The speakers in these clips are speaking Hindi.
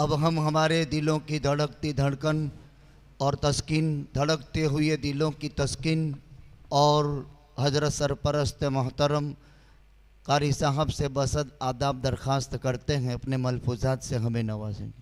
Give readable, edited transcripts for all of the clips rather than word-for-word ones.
अब हम हमारे दिलों की धड़कती धड़कन और तस्कीन, धड़कते हुए दिलों की तस्कीन और हजरत सरपरस्त मोहतरम कारी साहब से बसद आदाब दरख्वास्त करते हैं, अपने मलफूजात से हमें नवाजेंगे।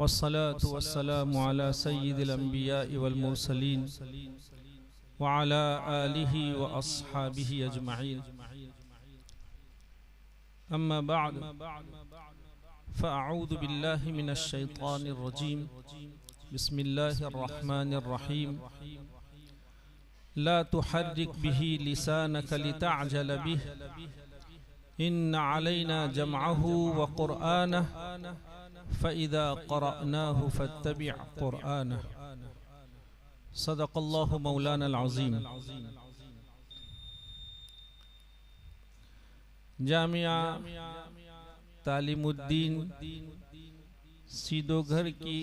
वस्सलातु वस्सलामु अला सय्यिदिल अंबिया वल मुरसलीन व अला आलिहि व अस्हाबिहि अजमईन। अम्मा बअद फ़अऊज़ु बिल्लाहि मिनश शैतानिर रजीम। बिस्मिल्लाहिर रहमानिर रहीम। ला तुहर्रिक बिही लिसानक लितअजल बिहि इन्न अलैना जमअहु व क़ुरआनह फ़इज़ा क़रअनाहु फ़त्तबि' क़ुरआनह। सदक़ल्लाहु मौलाना अज़ीम। जामिया तालीमुद्दीन सीदोघर की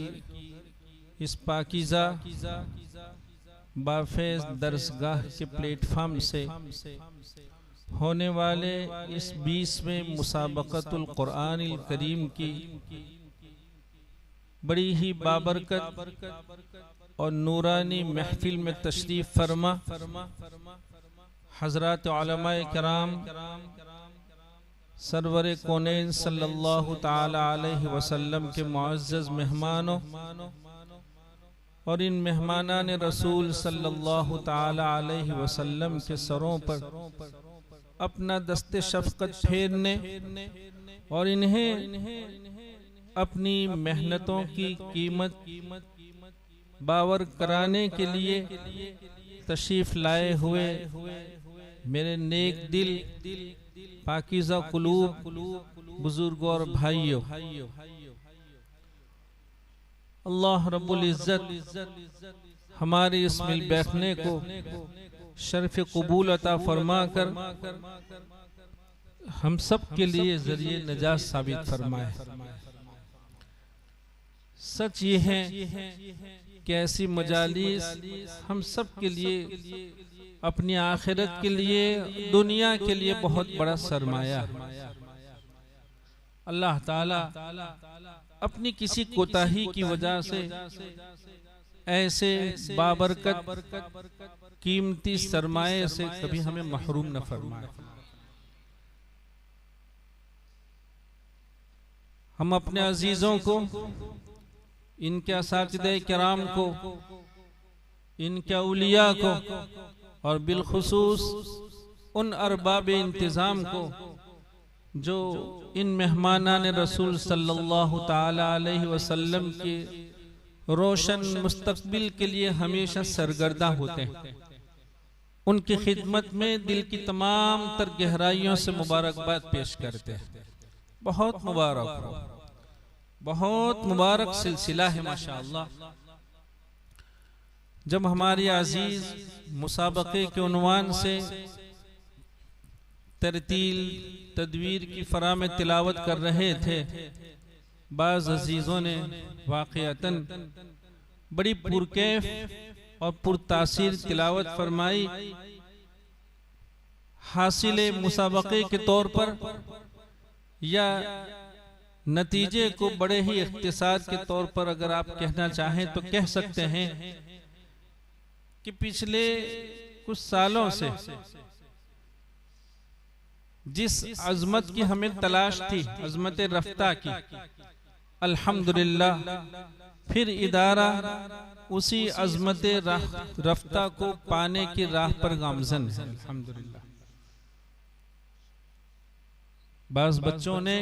इस पाकीज़ा बाफेज़ दरसगाह के प्लेटफार्म से होने वाले इस 20वें मुसाबक़तुल क़ुरआनिल करीम की बड़ी ही बाबरकत और नूरानी महफिल में तशरीफ़ फरमा हज़रात उलमाए किराम सरवरे कौनैन सल्लल्लाहु ताला अलैहि वसल्लम के मुअज़्ज़ज़ मेहमानों और इन मेहमानान रसूल सल्लल्लाहु ताला अलैहि वसल्लम के सरों पर अपना दस्ते शफ़क़त फेरने और इन्हें अपनी मेहनतों की कीमत बावर कराने के लिए तशरीफ़ लाए हुए मेरे नेक दिल पाकीज़ा कुलूब बुजुर्गों और भाइयों, अल्लाह रब्बुल इज़्ज़त हमारे इस मिल बैठने को शर्फ़ कबूल अता फरमा कर हम सब के लिए ज़रिए नजात साबित फरमाए। सच ये है कि ऐसी मजालिस हम सब के लिए, अपनी आखिरत के लिए, दुनिया के लिए बहुत बड़ा सरमाया है। अल्लाह ताला अपनी किसी कोताही की वजह से ऐसे बाबरकत कीमती सरमाए से कभी हमें महरूम न फरमाए। हम अपने अजीजों को, इनके असातिज़े किराम को, इनके औलिया को और बिलखुसूस उन अरबाब इंतज़ाम को जो इन मेहमानान रसूल सल्लल्लाहु ताला अलैहि वसल्लम के रोशन मुस्तक़बिल के लिए हमेशा सरगर्दा होते हैं, उनकी खिदमत में दिल की तमाम तर गहराइयों से मुबारकबाद पेश करते हैं। बहुत मुबारक हो, बहुत मुबारक सिलसिला है माशाअल्लाह। जब हमारी अजीज मुसाबक़े के उन्वान से तरतील तदवीर की फरा में तिलावत कर रहे थे, बाज़ अजीज़ों ने वाक़ियतन बड़ी पुरकैफ और पुरतासीर तिलावत फरमाई। हासिले मुसाबक़े के तौर पर या नतीजे को बड़े ही इख्तिसार के तौर पर अगर आप कहना चाहें तो कह सकते हैं कि पिछले कुछ सालों से जिस अजमत की हमें तलाश थी, अजमत रफ्ता की, अल्हम्दुलिल्लाह फिर इदारा उसी अजमत रफ्ता को पाने की राह पर गामज़न है। अल्हम्दुलिल्लाह बाज़ बच्चों ने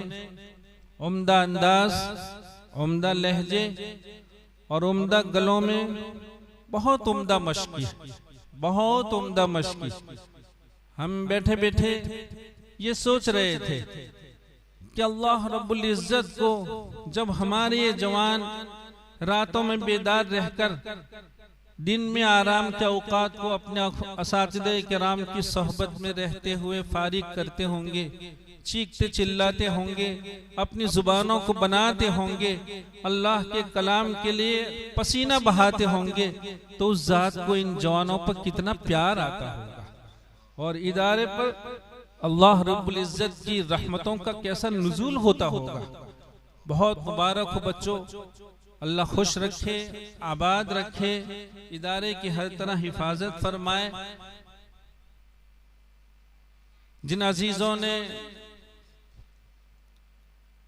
उम्दा अंदाज, उम्दा लहजे और उम्दा गलों में बहुत उम्दा मश्की, बहुत उम्दा मश्की। हम बैठे बैठे ये सोच रहे थे कि अल्लाह रब्बुल इज्जत को जब हमारे ये जवान रातों में बेदार रहकर दिन में आराम के औकात को अपने असातिज़े किराम की सोहबत में रहते हुए फारिग करते होंगे, चीखते चिल्लाते होंगे, अपनी जुबानों को बनाते होंगे, अल्लाह के कलाम के लिए पसीना बहाते होंगे, तो उस जात को इन जवानों पर कितना प्यार आता होगा और इदारे पर अल्लाह रब्बुल इज्जत की रहमतों का कैसा नुज़ूल होता होगा। बहुत मुबारक हो बच्चों, अल्लाह खुश रखे, आबाद रखे, इदारे की हर तरह हिफाजत फरमाए। जिन अजीजों ने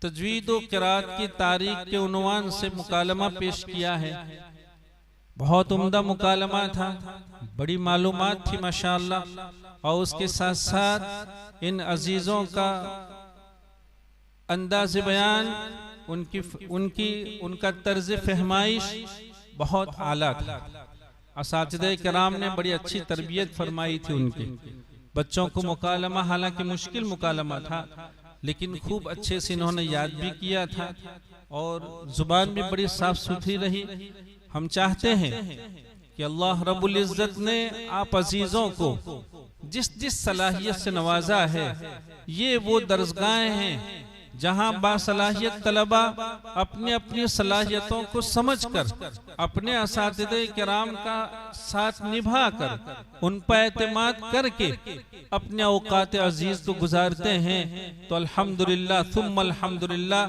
तजवीद व क़िराअत की तारीख के उन्वान से मुकालमा पेश किया है, बहुत उम्दा मुकालमा था, बड़ी मालूमात थी माशाअल्लाह। और उसके साथ साथ इन अजीजों का अंदाज़ बयान, उनका तर्ज फहमाइश बहुत आला था। असातिज़े किराम ने बड़ी अच्छी तरबियत फरमाई थी उनके बच्चों को। मुकालमा हालांकि मुश्किल मुकालमा था, लेकिन खूब अच्छे से इन्होंने याद भी किया था और जुबान भी बड़ी साफ सुथरी रही। हम चाहते हैं कि अल्लाह रब्बुल इज्जत ने आप अजीजों को जिस जिस सलाहियत से नवाजा है, ये वो दरसगाहें हैं जहां बासलाहियत तलबा अपनी अपनी सलाहियतों को समझकर अपने असातिज़े किराम का साथ निभाकर उन पर एतमाद करके अपने औकात अजीज को गुजारते हैं। तो अल्हम्दुलिल्लाह सुम्मा अल्हम्दुलिल्लाह,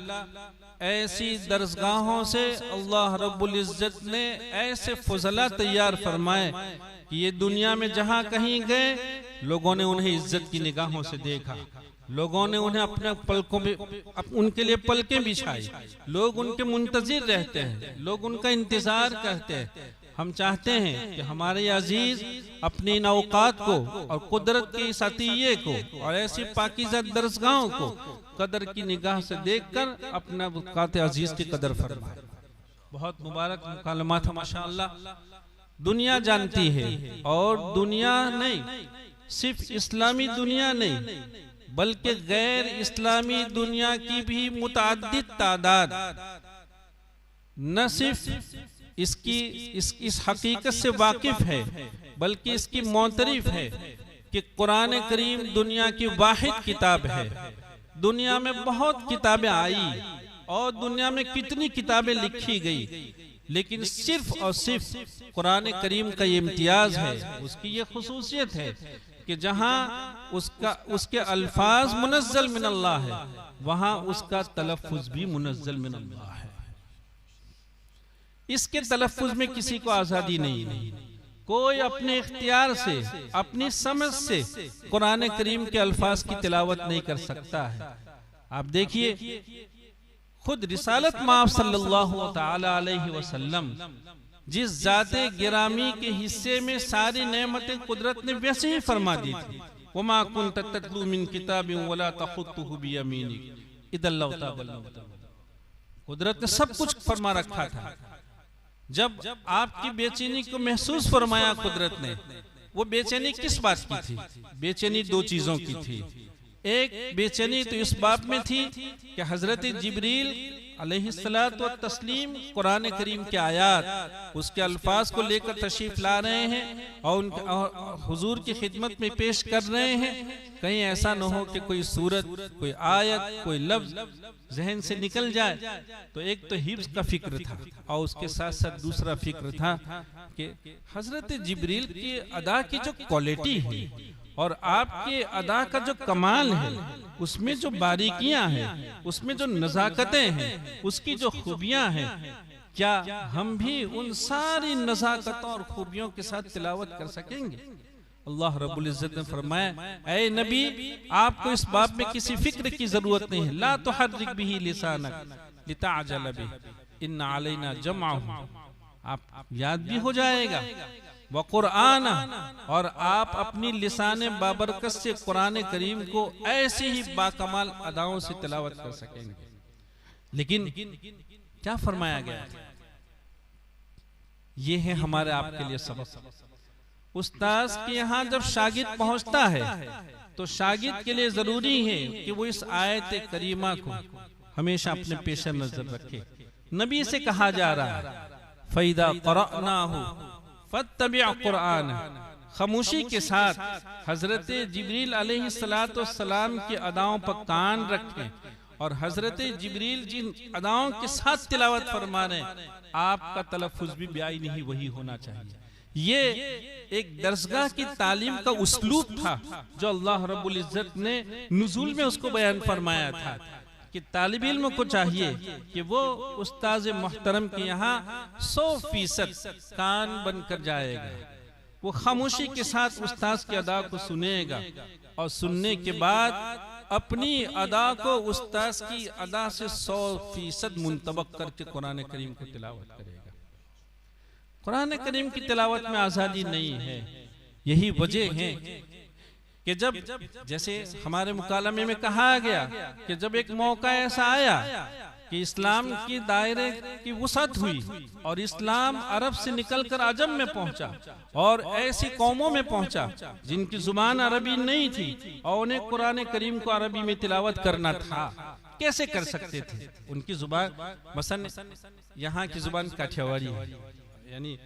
ऐसी दरसगाहों से अल्लाह रब्बुल इज्जत ने ऐसे फजला तैयार फरमाए कि ये दुनिया में जहां कहीं गए लोगों ने उन्हें इज्जत की निगाहों से देखा, लोगों ने उन्हें अपने पलकों में उनके लिए पलकें बिछाई, लोग उनके मुंतजिर रहते हैं, लोग उनका इंतजार करते हैं। हम चाहते हैं कि हमारे अजीज अपनी इन औकात को और कुदरत के इस अतिये को और ऐसी पाकीज़ा दरसगाहों को कदर की निगाह से देखकर अपना औकात अजीज की कदर फरमाए। बहुत मुबारक मुकालमा था माशाअल्लाह। दुनिया जानती है, और दुनिया नहीं, सिर्फ इस्लामी दुनिया नहीं बल्कि गैर इस्लामी दुनिया की भी मुतअद्दिद तादाद न सिर्फ इस हकीकत से वाकिफ है बल्कि इसकी मोतरिफ है कि कुरान करीम दुनिया की वाहिद किताब है। दुनिया में बहुत किताबें आई और दुनिया में कितनी किताबें लिखी गई, लेकिन सिर्फ और सिर्फ कुरान करीम का ये इम्तियाज है, उसकी ये खुसूसियत है कि जहां उसके अल्फाज मुनज़्ज़ल मिन अल्लाह है, वहां उसका तलफ़्फ़ुज़ भी मुनज़्ज़ल मिन अल्लाह है। इसके तलफ़्फ़ुज़ में किसी को आज़ादी नहीं है। कोई अपने इख्तियार से, अपनी समझ से कुरान करीम के अल्फाज की तिलावत नहीं कर सकता है। आप देखिए, खुद रिसालत माफ़ सल्लल्लाहु तआला अलैहि वसल्लम जिस जाते गिरामी के हिस्से में सारी नेमतें कुदरत ने वैसे ही फरमा दी थी। वमा कुन्त तत्लू मिन किताबिन वला तखुत्तुहु बियमीनिक इदल कुदरत ने सब कुछ फरमा रखा था। जब आपकी बेचैनी को महसूस फरमाया कुदरत ने, वो बेचैनी किस बात की थी? बेचैनी दो चीजों की थी। एक बेचैनी तो इस बात में थी कि हजरत जिब्रील अलैहिस्सलातु व तस्लीम कुरान करीम के आयात, उसके अल्फाज को लेकर तशरीफ ला रहे हैं और हुजूर की खिदमत में पेश कर रहे हैं। कहीं ऐसा न हो कि कोई सूरत, कोई आयत, कोई लफ्ज जहन से निकल जाए। तो एक तो हिफ्ज़ का फिक्र था और उसके साथ साथ दूसरा फिक्र था कि हजरत जिब्रील की अदा की जो क्वालिटी है और आपके अदा का जो कमाल है, उसमें जो बारीकियां हैं, उसमें जो नज़ाकतें हैं, उसकी जो खूबियां हैं, क्या हम भी उन सारी नज़ाकतों और खूबियों के साथ तिलावत कर सकेंगे? अल्लाह रब्बुल इज्जत ने फरमाया, ऐ नबी, आपको इस बात में किसी फिक्र की जरूरत नहीं है। ला तुहर्रिक बिही लिसानक लिताअजल बिही इन्ना अलैना जमअहु, आप याद भी हो जाएगा, व कुरान, और आप अपनी लिसाने बाबरकत से कुरान करीम को ऐसे ही बाकमाल अदाओं से तिलावत कर सकेंगे। लेकिन क्या फरमाया गया? ये है हमारे आपके लिए सबक। उस्ताद के यहाँ जब शागिर्द पहुंचता है तो शागिर्द के लिए जरूरी है कि वो इस आयत करीमा को हमेशा अपने पेश नजर रखे। नबी से कहा जा रहा है फैदा क़रअनाहु फत्तबि' कुरान। खामोशी के साथ हजरत जिब्रील अलैहिस्सलाम की अदाओं पर कान रखें, और हजरत जिब्रील जिन अदाओं के साथ तिलावत फरमा रहे हैं आपका तलफ़ुज़ भी ब्याई नहीं वही होना चाहिए। ये एक दरसगाह की तालीम का उसलूब था जो अल्लाह रब्बुल इज्जत ने नुज़ूल में उसको बयान फरमाया था कि तालिब इल्म को चाहिए कि वो उस्ताद मोहतरम के यहाँ 100% कान बनकर जाएगा। वो खामोशी के साथ उस्ताद की अदा को सुनेगा और सुनने के बाद अपनी अदा को उस्ताद की अदा से 100% मुंतबक करके कुरान करीम को तिलावत करेगा। कुरान करीम की तिलावत में आज़ादी नहीं है। यही वजह है कि जब जैसे हमारे मुकालमे में कहा गया कि जब एक मौका ऐसा आया कि इस्लाम की दायरे की वुसअत हुई और इस्लाम अरब से निकलकर अजम में पहुंचा और ऐसी कौमों में पहुंचा जिनकी जुबान अरबी नहीं थी और उन्हें कुरान करीम को अरबी में तिलावत करना था, कैसे कर सकते थे? उनकी जुबान मसन यहाँ की जुबान काठियावाड़ी है, यानी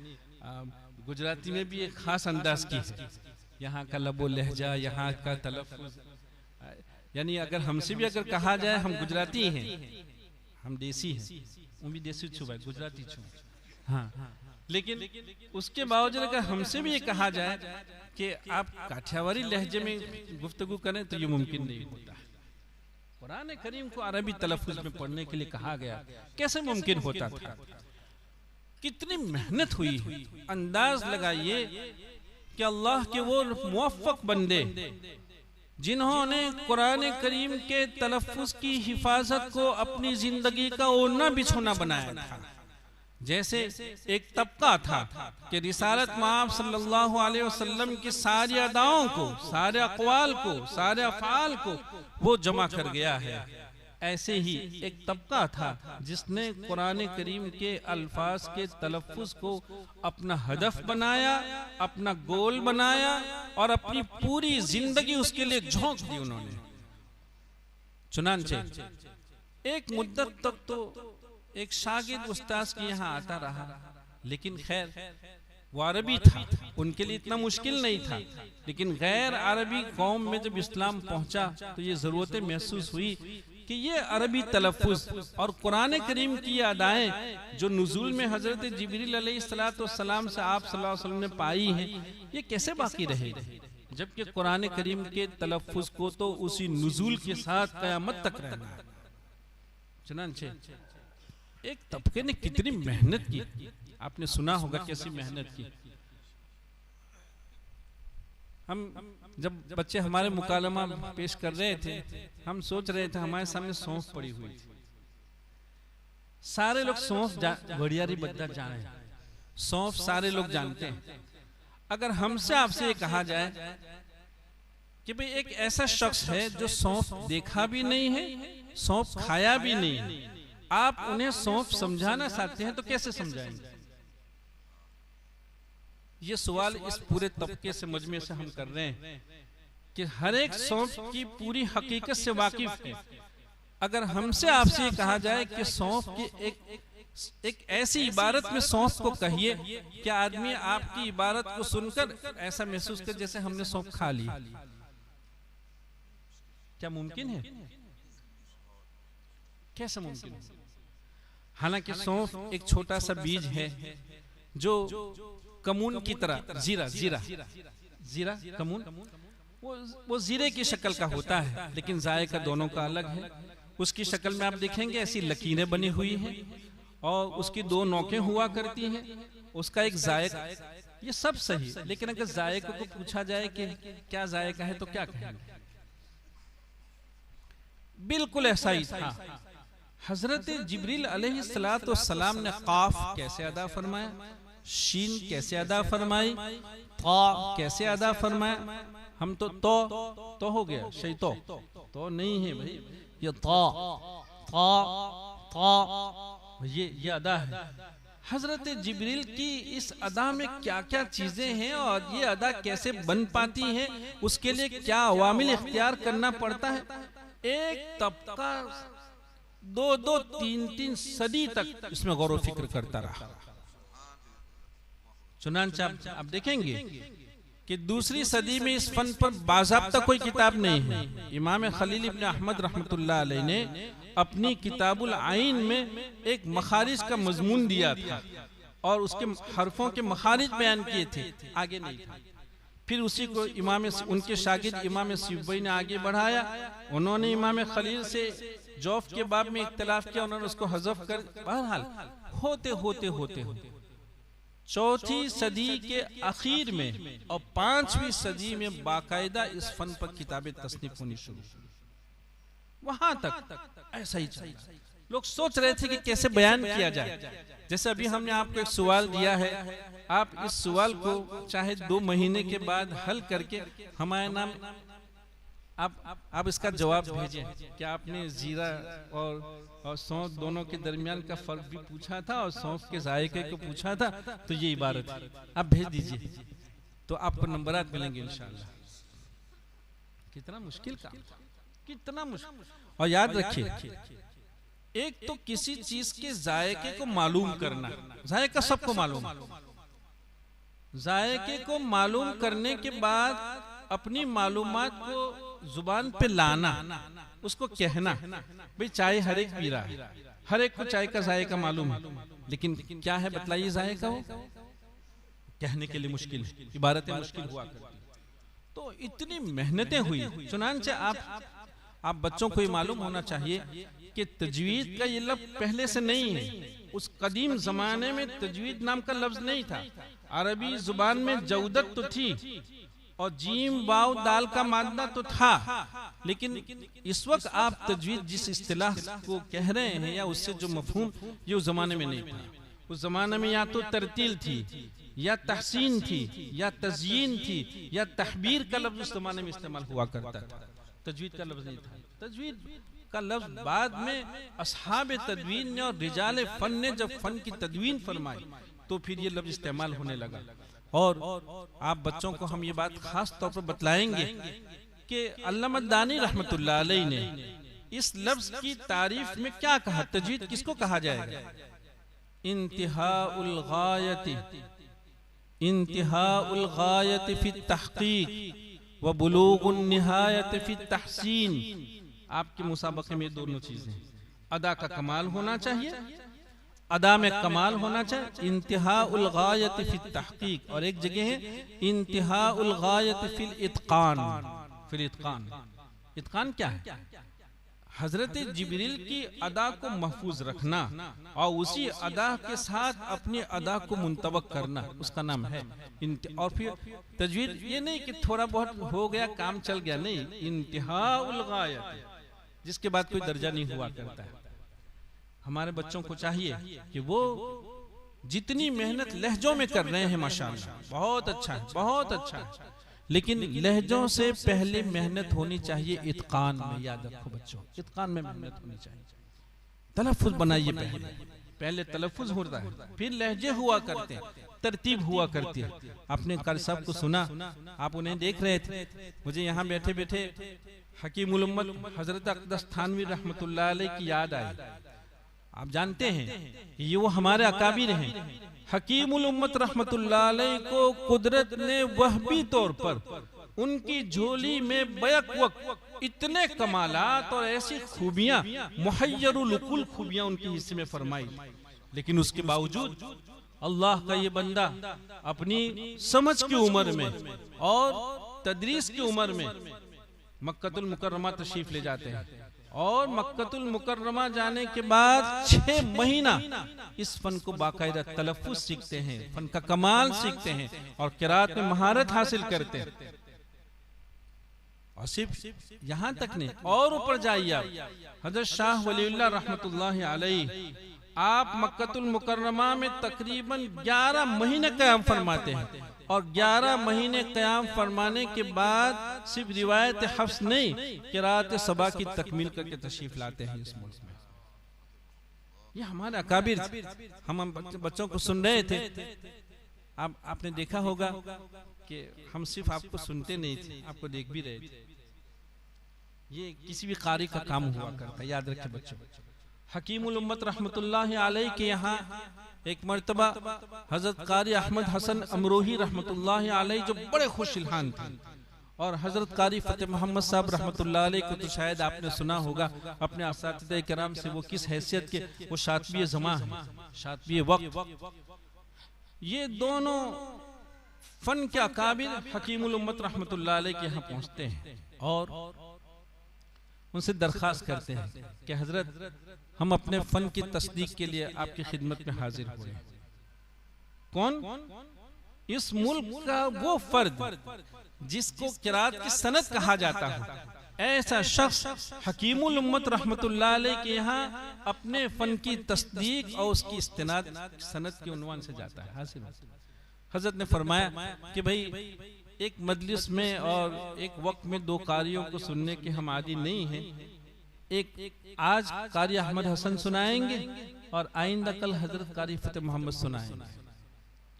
गुजराती में भी एक खास अंदाज की है। यहाँ का लबो लहजा, यहाँ का तलफ़ुज़, यानी अगर हमसे भी अगर कहा जाए हम गुजराती हैं, हम देसी हैं, वो भी देसी छू भाई गुजराती छू, हाँ, लेकिन उसके बावजूद अगर हमसे भी ये कहा जाए कि आप काठियावाड़ी लहजे में गुफ्तगू करें तो ये मुमकिन नहीं होता। कुरान करीम को अरबी तलफ़ुज़ में पढ़ने के लिए कहा गया, कैसे मुमकिन होता था? कितनी मेहनत हुई। अंदाज लगाइए कि अल्लाह के वो मुवफ़्फ़क़ बंदे जिन्होंने कुरान करीम के तलफ़ुज़ की हिफाजत को अपनी जिंदगी का ओढ़ना बिछोना बनाया था। जैसे एक तबका था कि रिसालत माब सल्लल्लाहु अलैहि वसल्लम की सारी अदाओं को, सारे अक़वाल को, सारे अफ़आल को वो जमा कर गया है। ऐसे ही एक तबका था जिसने कुरान करीम के अल्फाज के तलफ़ुज़ को अपना हदफ बनाया, अपना गोल बनाया और अपनी पूरी जिंदगी उसके लिए झोंक दी उन्होंने। चुनांचे एक मुद्दत तक तो एक शागिर्द उस्ताद के यहाँ आता रहा, लेकिन खैर वो अरबी था, उनके लिए इतना मुश्किल नहीं था। लेकिन गैर अरबी कौम में जब इस्लाम पहुंचा तो ये ज़रूरतें महसूस हुई कि ये अरबी तलफ़ुज़ और कुरान करीम की अदाएं जो नुज़ूल में हज़रत जिब्रील अलैहिस्सलाम से आप सल्लल्लाहु अलैहि वसल्लम ने पाई हैं, ये कैसे बाकी रहेगी, जबकि कुरान करीम के तलफ़ुज़ को तो उसी नुज़ूल के साथ क़यामत तक रहना है। चुनांचे एक तबके ने कितनी मेहनत की, आपने सुना होगा कैसी मेहनत की। हम जब बच्चे हमारे मुकालमा पेश कर रहे थे, हम सोच रहे थे हमारे सामने सौंफ पड़ी हुई थी। सारे लोग सौंफ बढ़ियारी बद्दा जाने, सौंफ सारे लोग जानते हैं। अगर हमसे आपसे ये कहा जाए कि भाई एक ऐसा शख्स है जो सौंफ देखा भी नहीं है, सौंफ खाया भी नहीं है, आप उन्हें सौंफ समझाना चाहते हैं तो कैसे समझाएंगे? ये सवाल इस पूरे तबके से मजमे से हम कर रहे हैं कि हर एक सौंफ की पूरी हकीकत से वाकिफ है। अगर हमसे आपसे कहा जाए कि सौंफ की एक ऐसी इबारत में सौंफ को कहिए कि आदमी आपकी इबारत को सुनकर ऐसा महसूस कर जैसे हमने सौंफ खा ली, क्या मुमकिन है? कैसे मुमकिन है? हालांकि सौंफ एक छोटा सा बीज है जो कमून की तरह जीरा कमून वो जीरे की शक्ल का होता है, लेकिन जायका दोनों का अलग है। उसकी शक्ल में आप देखेंगे ऐसी लकीरें बनी हुई हैं और उसकी दो नोकें हुआ करती हैं, उसका एक जायका, ये सब सही। लेकिन अगर जायके को पूछा जाए कि क्या जायका है तो क्या कहेंगे? बिल्कुल ऐसा ही था। हजरत जिब्रील अलैहिस्सलाम ने काफ कैसे अदा फरमाया, शीन कैसे अदा फरमाई, ता कैसे अदा फरमाया। हम तो हो गया, शै तो नहीं है भाई, ये ता ये अदा है। हजरत जिब्रील की इस अदा में क्या क्या चीजें हैं और ये अदा कैसे बन पाती है, उसके लिए क्या अवामिल इख्तियार करना पड़ता है। एक तबका 2-2, 3-3 सदी तक इसमें गौर व फिक्र करता रहा। चुनांचे आप देखेंगे कि दूसरी सदी में इस फन पर बाज़ाब्ता कोई किताब नहीं है। इमाम खलील इब्न अहमद रहमतुल्लाह अलैह ने अपनी किताबुल आइन में एक मखारिज का मजमून दिया था और उसके हरफों के मखारिज बयान किए थे, आगे नहीं था। फिर उसी को उनके शागिर्द इमाम सिब्बई ने आगे बढ़ाया। उन्होंने इमाम खलील से जौफ के बाब में इख्तिलाफ किया, उन्होंने उसको हज़फ कर, बहरहाल होते होते होते होते चौथी सदी के आखिर में और 5वीं सदी में बाकायदा इस फन पर किताबें तस्नीफ होनी शुरू। वहां तक ऐसा ही चला। लोग सोच रहे थे कि कैसे बयान किया जाए। जैसे अभी हमने आपको एक सवाल दिया है, आप इस सवाल को चाहे 2 महीने के बाद हल करके हमारे नाम आप इसका जवाब भेजें कि आपने जीरा और सौंफ दोनों के दरमियान का फर्क भी पूछा था और सौंफ के जायके को पूछा था, तो ये इबारत है। आप भेज दीजिए तो आपको नंबरात मिलेंगे इंशाअल्लाह। कितना मुश्किल काम, कितना मुश्किल। और याद रखिए, एक तो किसी चीज के जायके को मालूम करना, जायका सबको मालूम, जायके को मालूम करने के बाद अपनी मालूमात को जुबान पे लाना, उसको कहना, भाई चाय हर एक पी रहा है, हर एक को चाय का जायका मालूम है, लेकिन क्या है बतलाइए जायका, वो कहने के लिए मुश्किल है, इबारतें मुश्किल हुआ करती। तो इतनी मेहनतें हुई। चुनांचे आप बच्चों को ये मालूम होना चाहिए कि तजवीद का ये लफ्ज़ पहले से नहीं है। उस कदीम जमाने में तजवीद नाम का लफ्ज नहीं था। अरबी जुबान में जौदत तो थी और जीम वाव दाल का मादा तो था, लेकिन इस वक्त आप तजवीद जिस इस्तिलाह को कह रहे हैं या उससे जो मफहूम, ये उस जमाने में नहीं था। उस जमाने में या तो तरतील थी या तहसीन थी या तज़यीन थी या तहबीर का लफ्ज उस जमाने में इस्तेमाल हुआ करता था, तजवीद का लफ्ज नहीं था। तजवीद का लफ्ज बाद में असहाब तदवीन ने और रिजाल फन ने जब फन की तदवीन फरमाई तो फिर ये लफ्ज इस्तेमाल होने लगा। और आप बच्चों को हम ये बात खास तौर पर बतलाएंगे कि अल्लामा दानी रहमतुल्लाह अलैह ने इस लफ्ज की तारीफ में क्या कहा, तजवीद किसको कहा जाएगा? इंतिहाउल गायति, इंतिहाउल गायति फी तहकीक व बुलूगुन निहायत फी तहसीन। आपके मुसाबके में दोनों चीजें, अदा का कमाल होना चाहिए, अदा में कमाल होना चाहिए, इंतिहाउल गायत फी तहकीक, और एक जगह है इंतिहाउल गायत फिल इत्कान। फिल इत्कान, इत्कान क्या है? हजरत जिब्रील की अदा को महफूज रखना और उसी अदा के साथ अपनी अदा को मुंतबक करना, उसका नाम है। और फिर तजवीद ये नहीं कि थोड़ा बहुत हो गया काम चल गया, नहीं, इंतिहाउल गायत, जिसके बाद कोई दर्जा नहीं हुआ करता है। हमारे बच्चों को चाहिए कि वो जितनी मेहनत लहजों में कर रहे हैं माशाअल्लाह, बहुत अच्छा है, बहुत अच्छा है, लेकिन लहजों से पहले मेहनत होनी चाहिए इत्कान में। याद रखो बच्चों, इत्कान में मेहनत होनी चाहिए। तलफ्फुज बनाइए, पहले तलफ्फुज होता है, फिर लहजे हुआ करते हैं, तरतीब हुआ करती है। आपने कारी साहब को सुना, आप उन्हें देख रहे थे, मुझे यहाँ बैठे बैठे हकीमुल उम्मत हजरत अक़दस थानवी रहमतुल्लाह अलैह की याद आई। आप जानते हैं कि ये वो हमारे अकाबिर हैं। हकीमुल उम्मत रहमतुल्लाह अलैह को कुदरत ने वहबी तौर पर उनकी झोली में बैक वक्त इतने कमालात और ऐसी खूबियां, मुहय्यरुल उकुल खूबियां उनके हिस्से में फरमाई, लेकिन उसके बावजूद अल्लाह का ये बंदा अपनी समझ की उम्र में और तदरीस की उम्र में मक्कतुल मुकर्रमा तशरीफ ले जाते हैं और मक्कतुल मुकर्रमा जाने के बाद 6 महीना इस फन को बाकायदा तलफ्फुज सीखते हैं, फन का कमाल सीखते हैं और किरात में महारत हासिल करते हैं। और सिर्फ यहाँ तक नहीं, और ऊपर जाइए आप, हजरत शाह वलीउल्लाह रहमतुल्लाह अलैह आप मक्कतुल मुकर्रमा में तकरीबन 11 महीने क़याम फरमाते हैं, और 11 महीने क़याम फरमाने के बाद सिर्फ रिवायत हफ्स नहीं, क़िराअत सबा की तकमील करके तशरीफ लाते हैं इस मुल्क में। ये हमारे अकाबिर, हम बच्चों को सुन रहे थे। आपने देखा होगा कि हम सिर्फ आपको सुनते नहीं थे, आपको देख भी रहे थे। ये किसी भी कारी का काम हुआ करता है, याद रखे बच्चों। हकीमुल उम्मत रहमतुल्लाह अलैह के यहाँ एक मर्तबा हजरत कारी अहमद हसन अमरोही रहमतुल्लाह अलैह, जो बड़े खुश इल्हान थे, और हजरत कारी फतेह मोहम्मद साहब रहमतुल्लाह अलैह को तो शायद आपने सुना होगा अपने असातिज़े किराम से, वो किस हैसियत के, वो शातिबी ज़मां है, शातिबी वक्त। ये दोनों फन के अकाबिर हकीमुल उम्मत रहमतुल्लाह अलैह के यहाँ पहुँचते हैं और उनसे दरख्वास्त करते हैं कि हजरत, हम अपने फन की तस्दीक के लिए आपकी खिदमत में हाजिर हुए। कौन? इस मुल्क का वो फर्द जिसको किरात की सनद कहा जाता है, ऐसा शख्स हकीमुल उम्मत रहमतुल्लाह अलैह के यहाँ अपने फन की तस्दीक और उसकी इस्तिनाद सनद के उन्वान से जाता है हासिल। हजरत ने फरमाया कि भाई एक मजलिस में और एक वक्त में दो कारियों को सुनने के हम आदी नहीं हैं। एक आज कारी अहमद हसन सुनाएंगे और आइंदा कल हजरत कारी फतेह मोहम्मद सुनाएंगे।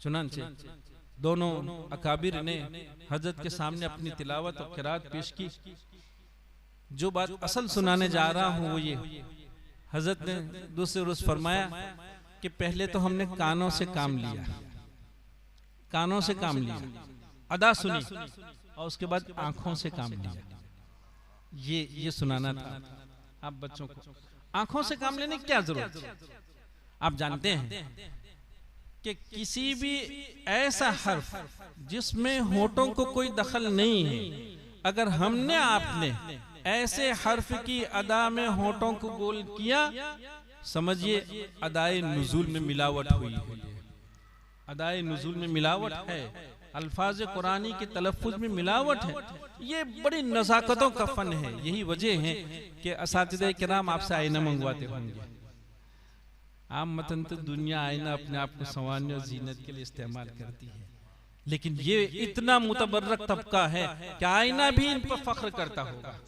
चुनांचे दोनों अकाबिर ने हजरत के सामने अपनी तिलावत और क़िराअत पेश की। जो बात असल सुनाने जा रहा हूँ वो ये, हजरत ने दूसरे रोज फरमाया कि पहले तो हमने कानों से काम लिया, कानों से काम लिया, अदा सुनी, और उसके बाद आंखों से काम लिया। ये सुनाना था आप बच्चों को। आंखों से काम लेने की क्या जरूरत है? आप जानते हैं कि किसी भी ऐसा हर्फ जिसमें होठों को कोई दखल नहीं है, अगर हमने आपने ऐसे हर्फ की अदा में होठों को गोल किया, समझिए अदाए नुज़ूल में मिलावट हुई है। अदाए नुज़ूल में मिलावट है, अल्फाज कुरानी के तलफ़ुज़ में मिलावट है। ये बड़ी नज़ाकतों का फन है। यही वजह है कि असातिज़े किराम आपसे आईना मंगवाते होंगे। आम मतन तो दुनिया आईना अपने आप को संवारने और जीनत के लिए इस्तेमाल करती है, लेकिन ये इतना मुतबर्रक तबका है कि आईना भी इन पर फख्र करता होगा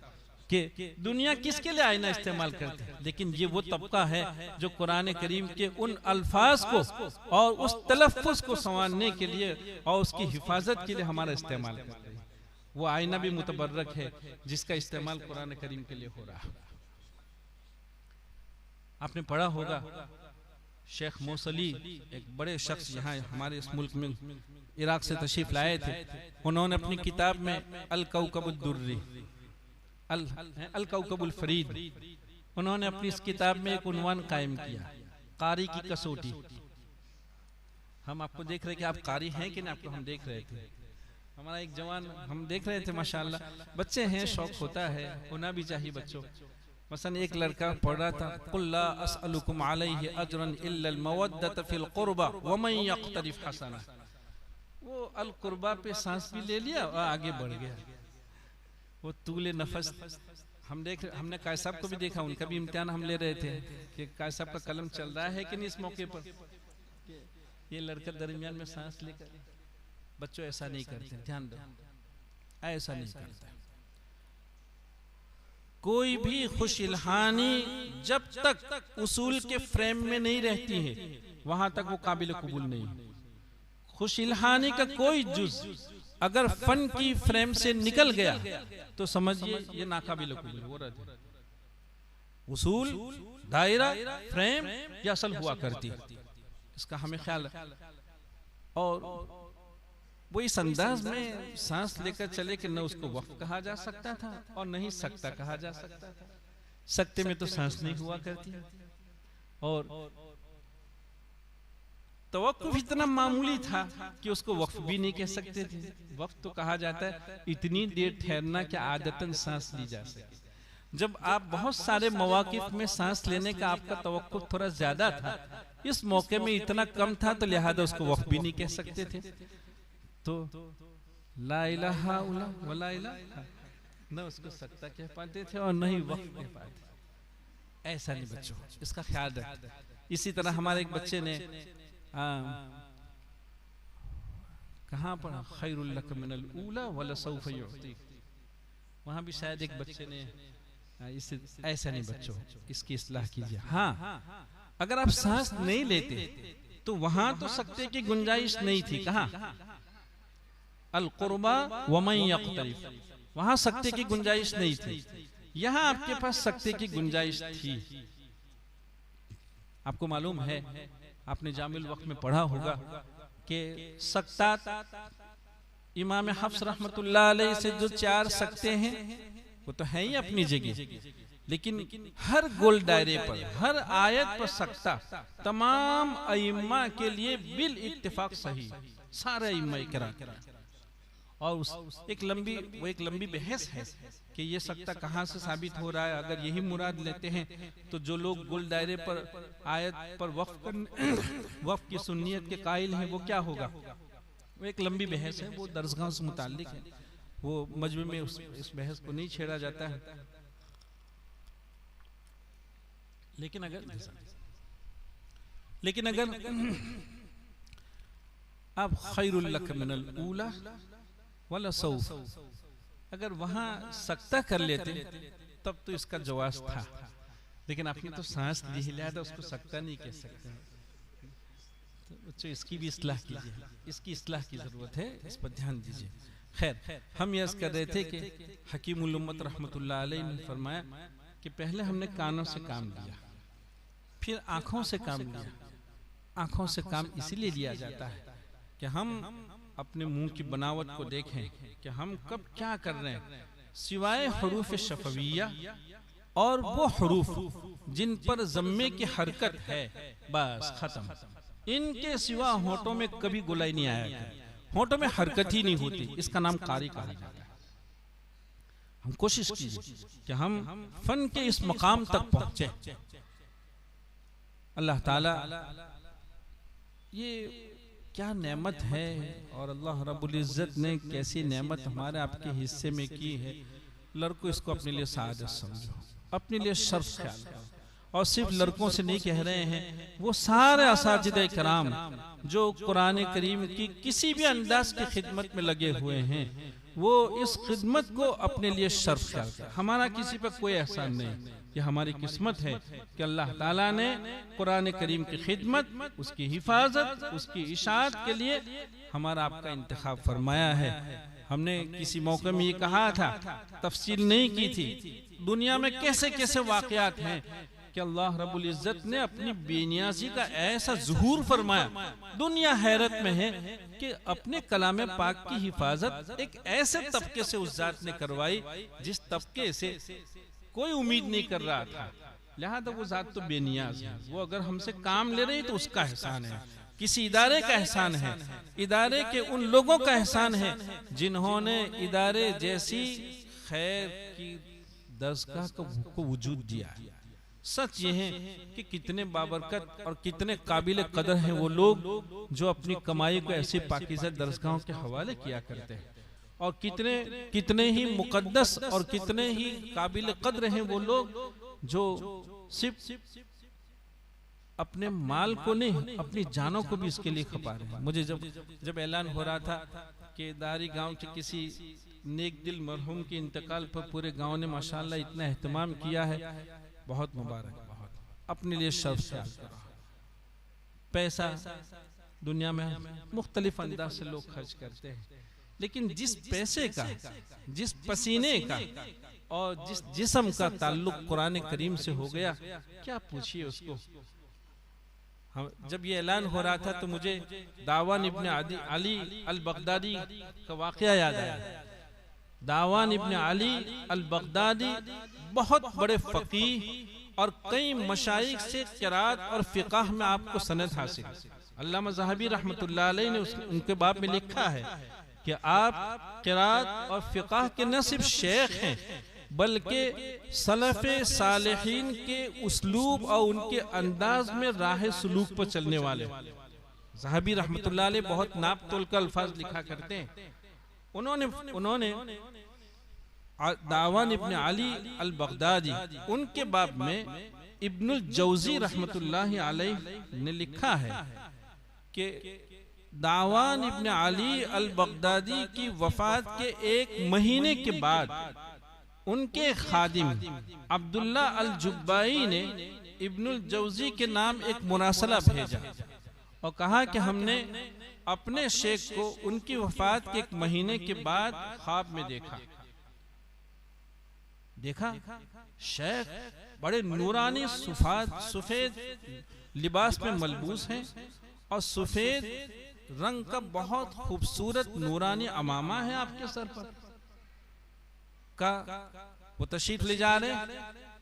कि दुनिया किसके लिए आईना इस्तेमाल करती है। लेकिन ये वो तबका है जो कुरान करीम के उन अल्फाज को और उस तलफ़्फ़ुज़ को संवारने के लिए और उसकी हिफाजत के लिए हमारा इस्तेमाल करता है। वो आईना भी मुतबर्रक है जिसका इस्तेमाल कुरान करीम के लिए हो रहा है। आपने पढ़ा होगा शेख मौसली, एक बड़े शख्स यहाँ हमारे इस मुल्क में इराक से तशरीफ लाए थे। उन्होंने अपनी किताब में अल कौकबुद दुर्री, अल कौकबुल फरीद, उन्होंने अपनी इस किताब में एक उन्वान कायम किया, कारी की कसौटी। हम आपको देख रहे कि आप कारी हैं कि नहीं, आपको हम देख रहे थे। हमारा एक जवान हम देख रहे थे, माशाअल्लाह बच्चे हैं, शौक होता है, होना भी चाहिए बच्चों। मसलन एक लड़का पढ़ रहा था, कुल ला अस्अलुकुम अलैहि अजरन इल्लल मवद्दत फिल कुर्बा व मन यक्तरिफ हसना। वो अल कुर्बा पे सांस भी ले लिया और आगे बढ़ गया। वो तूले नफस हमने कायद साहब को भी देखा, उनका भी इम्तिहान हम ले रहे थे कि कायद साहब का कलम चल रहा है कि नहीं इस मौके पर। ये लड़का दरमियान में सांस लेकर, बच्चों ऐसा नहीं करते, ध्यान दो, ऐसा नहीं करता। कोई भी खुश इल्हानी जब तक उसूल के फ्रेम में नहीं रहती है, वहां तक वो काबिल कबूल नहीं। खुश इल्हानी का कोई जुज अगर फन की फ्रेम से निकल गया तो समझिए ये नाकाबिल कबूल हो रहा है। उसूल, दायरा, फ्रेम ये असल हुआ करती है, इसका हमें ख्याल है। और वो इस अंदाज में सांस लेकर चले कि न उसको वक्फ कहा जा सकता था और नहीं सकता कहा जा सकता था। सकते में तो सांस नहीं हुआ करती, और तवक्कुफ इतना मामूली था कि उसको वक्फ भी नहीं कह सकते थे। वक्फ तो कहा जाता है इतनी देर ठहरना कि आदतन सांस ली जा सके। जब आप बहुत सारे मवाकिफ में सांस लेने का आपका तवक्कुफ थोड़ा ज्यादा था, इस मौके में इतना कम था, तो लिहाजा उसको वक्फ भी नहीं कह सकते थे। तो ला इलाहा इल्लल्लाह वला इलाहा, न उसको सकता कह पाते थे और न ही वक्फ कह पाते। ऐसा नहीं बच्चों, इसका ख्याल रखें। इसी तरह हमारे एक बच्चे ने कहाँ पढ़ा, खैरुल लक मिनल ऊला वला सौफ युअतीक, वहाँ भी शायद एक बच्चे ने इसे, ऐसा नहीं बच्चों, इसकी इस्लाह कीजिए। हाँ, अगर आप सांस नहीं लेते तो वहां तो सकते की गुंजाइश नहीं थी। कहाँ, अल कुर्बा व मन यक़तरिफ, वहां सकते की गुंजाइश नहीं थी, यहाँ आपके पास सकते की गुंजाइश थी। आपको मालूम है, आपने जामिल वक्त में पढ़ा होगा कि सकतात इमाम हफ्स रहमतुल्लाह अलैह से जो 4 सकते हैं वो तो है ही अपनी जगह, लेकिन हर गोल दायरे पर, हर आयत पर सकता तमाम अइम्मा के लिए बिल इत्तिफाक सही, सारे अइम्मा इकराम। और एक लंबी बहस है कि ये सकता कहाँ से साबित हो रहा है। अगर यही मुराद लेते हैं तो जो लोग गुल दायरे पर आयत पर वक्फ की सुन्नियत के कायल हैं वो क्या होगा, वो एक लंबी बहस है, वो दरसगाह से मुताल्लिक है, वो मजमे में इस बहस को नहीं छेड़ा जाता है। लेकिन अगर अब खैरुल लक मिनल ऊला वला सौफ, अगर वहां सकता कर लेते तब तो इसका जवाब था, लेकिन आपने तो सांस ली लिया था, उसको सकता नहीं कह सकते। तो बच्चों इसकी भी इस्लाह कीजिए, इसकी इस्लाह की जरूरत है, इस पर ध्यान दीजिए। खैर, हम यह कर रहे थे कि हकीमुल उम्मत रहमतुल्लाह अलैह ने फरमाया कि पहले हमने कानों से काम लिया, फिर आंखों से काम लिया। आंखों से काम इसीलिए लिया जाता है कि हम अपने मुंह की बनावट को देखें कि हम कब क्या कर रहे हैं, सिवाय हुरूफ शफविया और वो हुरूफ जिन पर जम्मे की हरकत है, बस खत्म। इनके सिवा होठों में कभी गुलाई नहीं आया, होठों में हरकत ही नहीं होती, इसका नाम कारी कहा जाता है। हम कोशिश कीजिए कि हम फन के इस मकाम तक पहुंचे। अल्लाह ताला, ये क्या नेमत है, और अल्लाह रब्बुल इज्जत ने कैसी नेमत हमारे आपके हिस्से में की है। लड़कों इसको अपने लिए सादत समझो, अपने लिए शर्फ ख्याल करो। और सिर्फ लड़कों से नहीं कह रहे हैं, वो सारे असातिज़े कराम जो कुरान करीम की किसी भी अंदाज की खिदमत में लगे हुए हैं, वो इस खिदमत को अपने लिए शर्फ ख्याल करें। हमारा किसी पर कोई एहसान नहीं, ये हमारी किस्मत है कि अल्लाह ताला ने कुरान करीम की खिदमत, उसकी हिफाजत, उसकी इशाअत के लिए हमारा आपका इंतखाब फरमाया है। हमने किसी मौके में ये कहा था, तफसील नहीं की थी, दुनिया में कैसे कैसे वाकयात हैं कि अल्लाह रब्बुल इज्जत ने अपनी बेनियाजी का ऐसा ज़ुहूर फरमाया, दुनिया हैरत में है कि अपने कलाम पाक की हिफाजत एक ऐसे तबके से उस जात ने करवाई जिस तबके से कोई उम्मीद नहीं कर रहा था। लिहाजा वो जात तो बेनियाज है, वो अगर हमसे काम ले रही तो उसका एहसान है, किसी इदारे का एहसान है, इदारे के उन लोगों का एहसान है जिन्होंने इदारे जैसी खैर की दरसगाह को वजूद दिया है। सच ये है कि कितने बाबरकत और कितने काबिल कदर हैं वो लोग जो अपनी कमाई को ऐसी पाकीज़ा दरसगाहों के हवाले किया करते हैं, और कितने ही मुकद्दस और कितने ही काबिल कद्र हैं वो लोग जो सिर्फ अपने माल को नहीं, अपनी जानों को भी इसके लिए खपा रहे हैं। मुझे जब ऐलान हो रहा था कि दारी गांव के किसी नेक दिल मरहूम के इंतकाल पर पूरे गांव ने माशाअल्लाह इतना एहतमाम किया है, बहुत मुबारक, बहुत अपने लिए शर्फ ख्याल करो। पैसा दुनिया में मुख्तलिफ अंदाज से लोग खर्च करते हैं, लेकिन जिस पैसे का, जिस पसीने का और जिस जिस्म का ताल्लुक कुरान करीम से हो गया, क्या पूछिए उसको। जब ये ऐलान हो रहा था तो मुझे दावान इब्न अली अल बगदादी का वाकया याद आया। दावान इब्न अली अल बगदादी बहुत बड़े फकीह और कई मशाइख से क़िराअत और फ़िक़ह में आपको सनद हासिल। अल्लामा ज़हाबी रहमतुल्लाह अलैह ने उनके बाब में लिखा है कि आप क़िराअत और फ़िक़ह के न सिर्फ शेख हैं बल्कि सलफ़े सालिहीन के उसलूब और उनके अंदाज में राह सुलूक पर चलने वाले। ज़हाबी रहमतुल्लाह अलैह बहुत नाप तोल का अल्फाज लिखा करते हैं। उन्होंने दावान इब्न अली अल बगदादी उनके बाब में इब्नुल जौजी रहमतुल्लाहि अलैह ने लिखा है कि दावान इब्न अली अल बगदादी की वफात के एक महीने के बाद उनके खादिम अब्दुल्ला अल जुब्बाई ने इब्नुल जौजी के नाम एक मुरासला भेजा और कहा कि हमने अपने शेख को उनकी वफात के एक महीने के बाद ख्वाब में देखा शेख बड़े नूरानी सफेद लिबास में मलबूस हैं और सफेद रंग का बहुत खूबसूरत नूरानी अमामा है आपके सर पर का वो तशरीफ ले जा रहे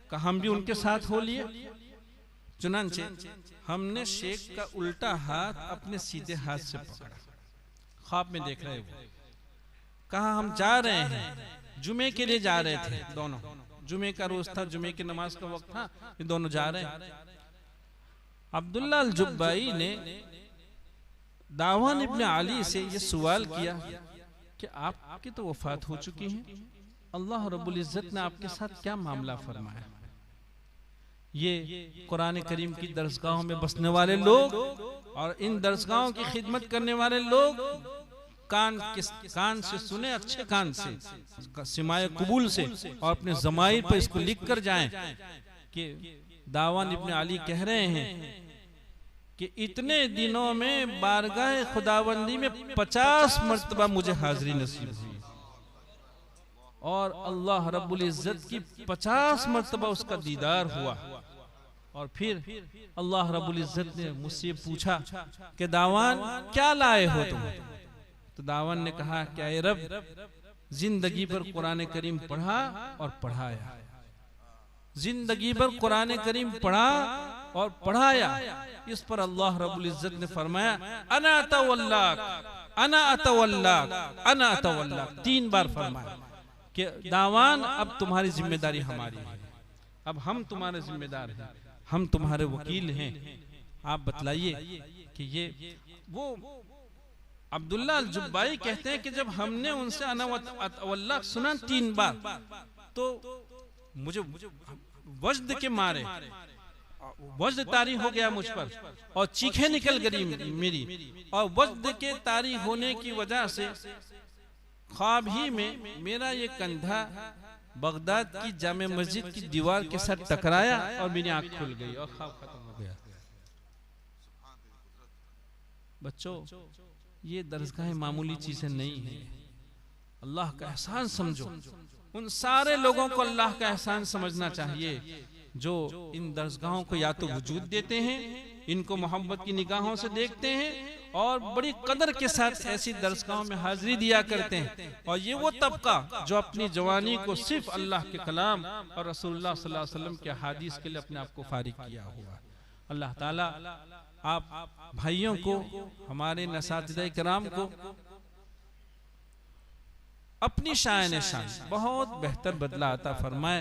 का हम भी उनके साथ हो लिए। चुनांचे हमने शेख का उल्टा हाथ अपने सीधे हाथ से पकड़ा, ख्वाब में देख रहे हो, कहा हम जा रहे हैं, जुमे के लिए जा रहे थे दोनों, जुमे का रोज था, जुमे की नमाज का वक्त था, ये दोनों जा रहे हैं। अब्दुल्ला अल जुब्बाई ने दावान इब्न अली से ये सवाल किया कि आपकी तो वफात हो चुकी है, अल्लाह रब्बुल इज्जत ने आपके साथ क्या मामला फरमाया? ये कुरान करीम की दरसगाहों में बसने वाले लोग और इन दरसगाहों की खिदमत करने वाले लोग कान से सुने, अच्छे कान से, सिमाए कबूल से, और अपने ज़माइर पर इसको लिख कर जाएं कि दावान इब्न अली कह रहे हैं कि इतने दिनों में बारगाह खुदाबंदी में 50 मर्तबा मुझे हाजिरी नसीब हुई और अल्लाह रब्बुल इज्जत की 50 मर्तबा उसका दीदार हुआ। और फिर अल्लाह रब्बुल इज्जत ने मुझसे पूछा कि दावान क्या लाए हो तुम? तो दावान ने कहा क्या रब, जिंदगी भर कुरान करीम पढ़ा और पढ़ाया, जिंदगी भर कुरान करीम पढ़ा और पढ़ाया। इस पर अल्लाह रब्बुल इज्जत ने फरमाया अना अतवल्लाक, अना अतवल्लाक, अना अतवल्लाक, 3 बार फरमाया कि दावान अब तुम्हारी जिम्मेदारी हमारी है, अब हम तुम्हारे जिम्मेदार हैं, हम तुम्हारे वकील हैं। आप बतलाइए कि ये वो अब्दुल्ला अल जुब्बाई कहते हैं कि जब हमने उनसे अना अतवल्लाक सुना 3 बार तो मुझे वज्द के मारे वज्द तारी हो गया मुझ पर और चीखें निकल गई मेरी, और वज्द के तारी होने की वजह से ख्वाब ही में मेरा ये कंधा बगदाद की जामे मस्जिद की दीवार के साथ टकराया और मेरी आंख खुल गई और ख्वाब खत्म हो गया। बच्चों, ये दरसगाह मामूली चीजें नहीं है, अल्लाह का एहसान समझो। उन सारे लोगों को अल्लाह का एहसान समझना चाहिए जो इन दरसगाहों को या तो वजूद देते हैं, इनको मोहब्बत की निगाहों से देखते हैं और बड़ी कदर के साथ ऐसी दरसगाहों में हाजिरी दिया करते हैं। और ये वो तबका जो अपनी जवानी को सिर्फ अल्लाह के कलाम और रसूलुल्लाह सल्लल्लाहु अलैहि वसल्लम के हदीस के लिए अपने आप को फारिग किया हुआ। अल्लाह ताला आप भाइयों को, हमारे नसातिज़े किराम को अपनी शान बहुत बेहतर बदला अता फरमाए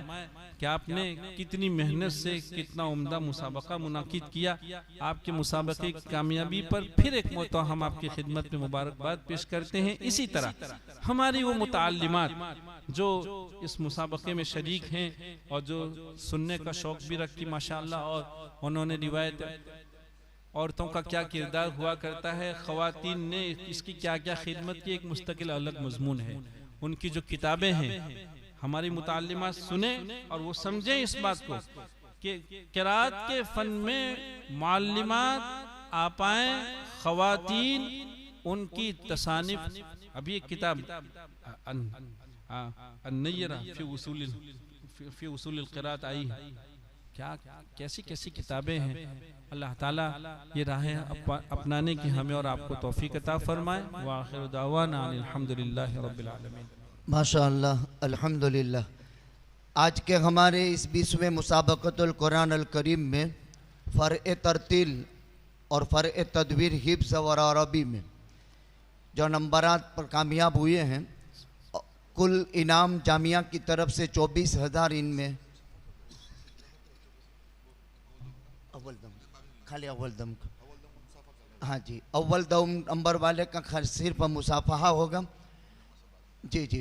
कि आपने कितनी मेहनत से कितना उम्दा मुसाबका मुनाकिद किया। आपके मुसाबके की कामयाबी पर फिर एक मरतबा हम आपकी खिदमत में मुबारकबाद पेश करते हैं। इसी तरह हमारी वो मुताल्लिमात जो इस मुसाबके में शरीक हैं और जो सुनने का शौक़ भी रखती माशाअल्लाह, और उन्होंने रिवायत औरतों का क्या किरदार हुआ करता है, ख़वातीन ने इसकी क्या क्या खिदमत की, एक मुस्तकिल अलग मजमून है। उनकी जो किताबें हैं हमारी मुताल्लिमात सुने और वो समझें इस बात को कि क़िराअत के फ़न में मुअल्लिमात आपाएं ख़वातीन उनकी तसानिफ, अभी एक किताब अन्नयरा फी उसूलिल क़िराअत आई है, क्या कैसी कैसी किताबें हैं। अल्लाह ताला ये राहें अपनाने की हमें और आपको तौफीक अता फरमाए। व आखिर दावाना अल्हम्दुलिल्लाहि रब्बिल आलमीन। माशाअल्लाह, अल्हम्दुलिल्लाह। आज के हमारे इस 20वें मुसाबक़तुल कुरान अल करीम में फ़र्ए तरतील और फ़र्ए तदवीर हिफ्ज़ और अरबी में जो नंबरात पर कामयाब हुए हैं, कुल इनाम जामिया की तरफ से 24,000 इनमें खाली अव्वल दम, हाँ जी, अव्वल दम नंबर वाले का खर्च सिर्फ मुसाफहा होगा जी जी,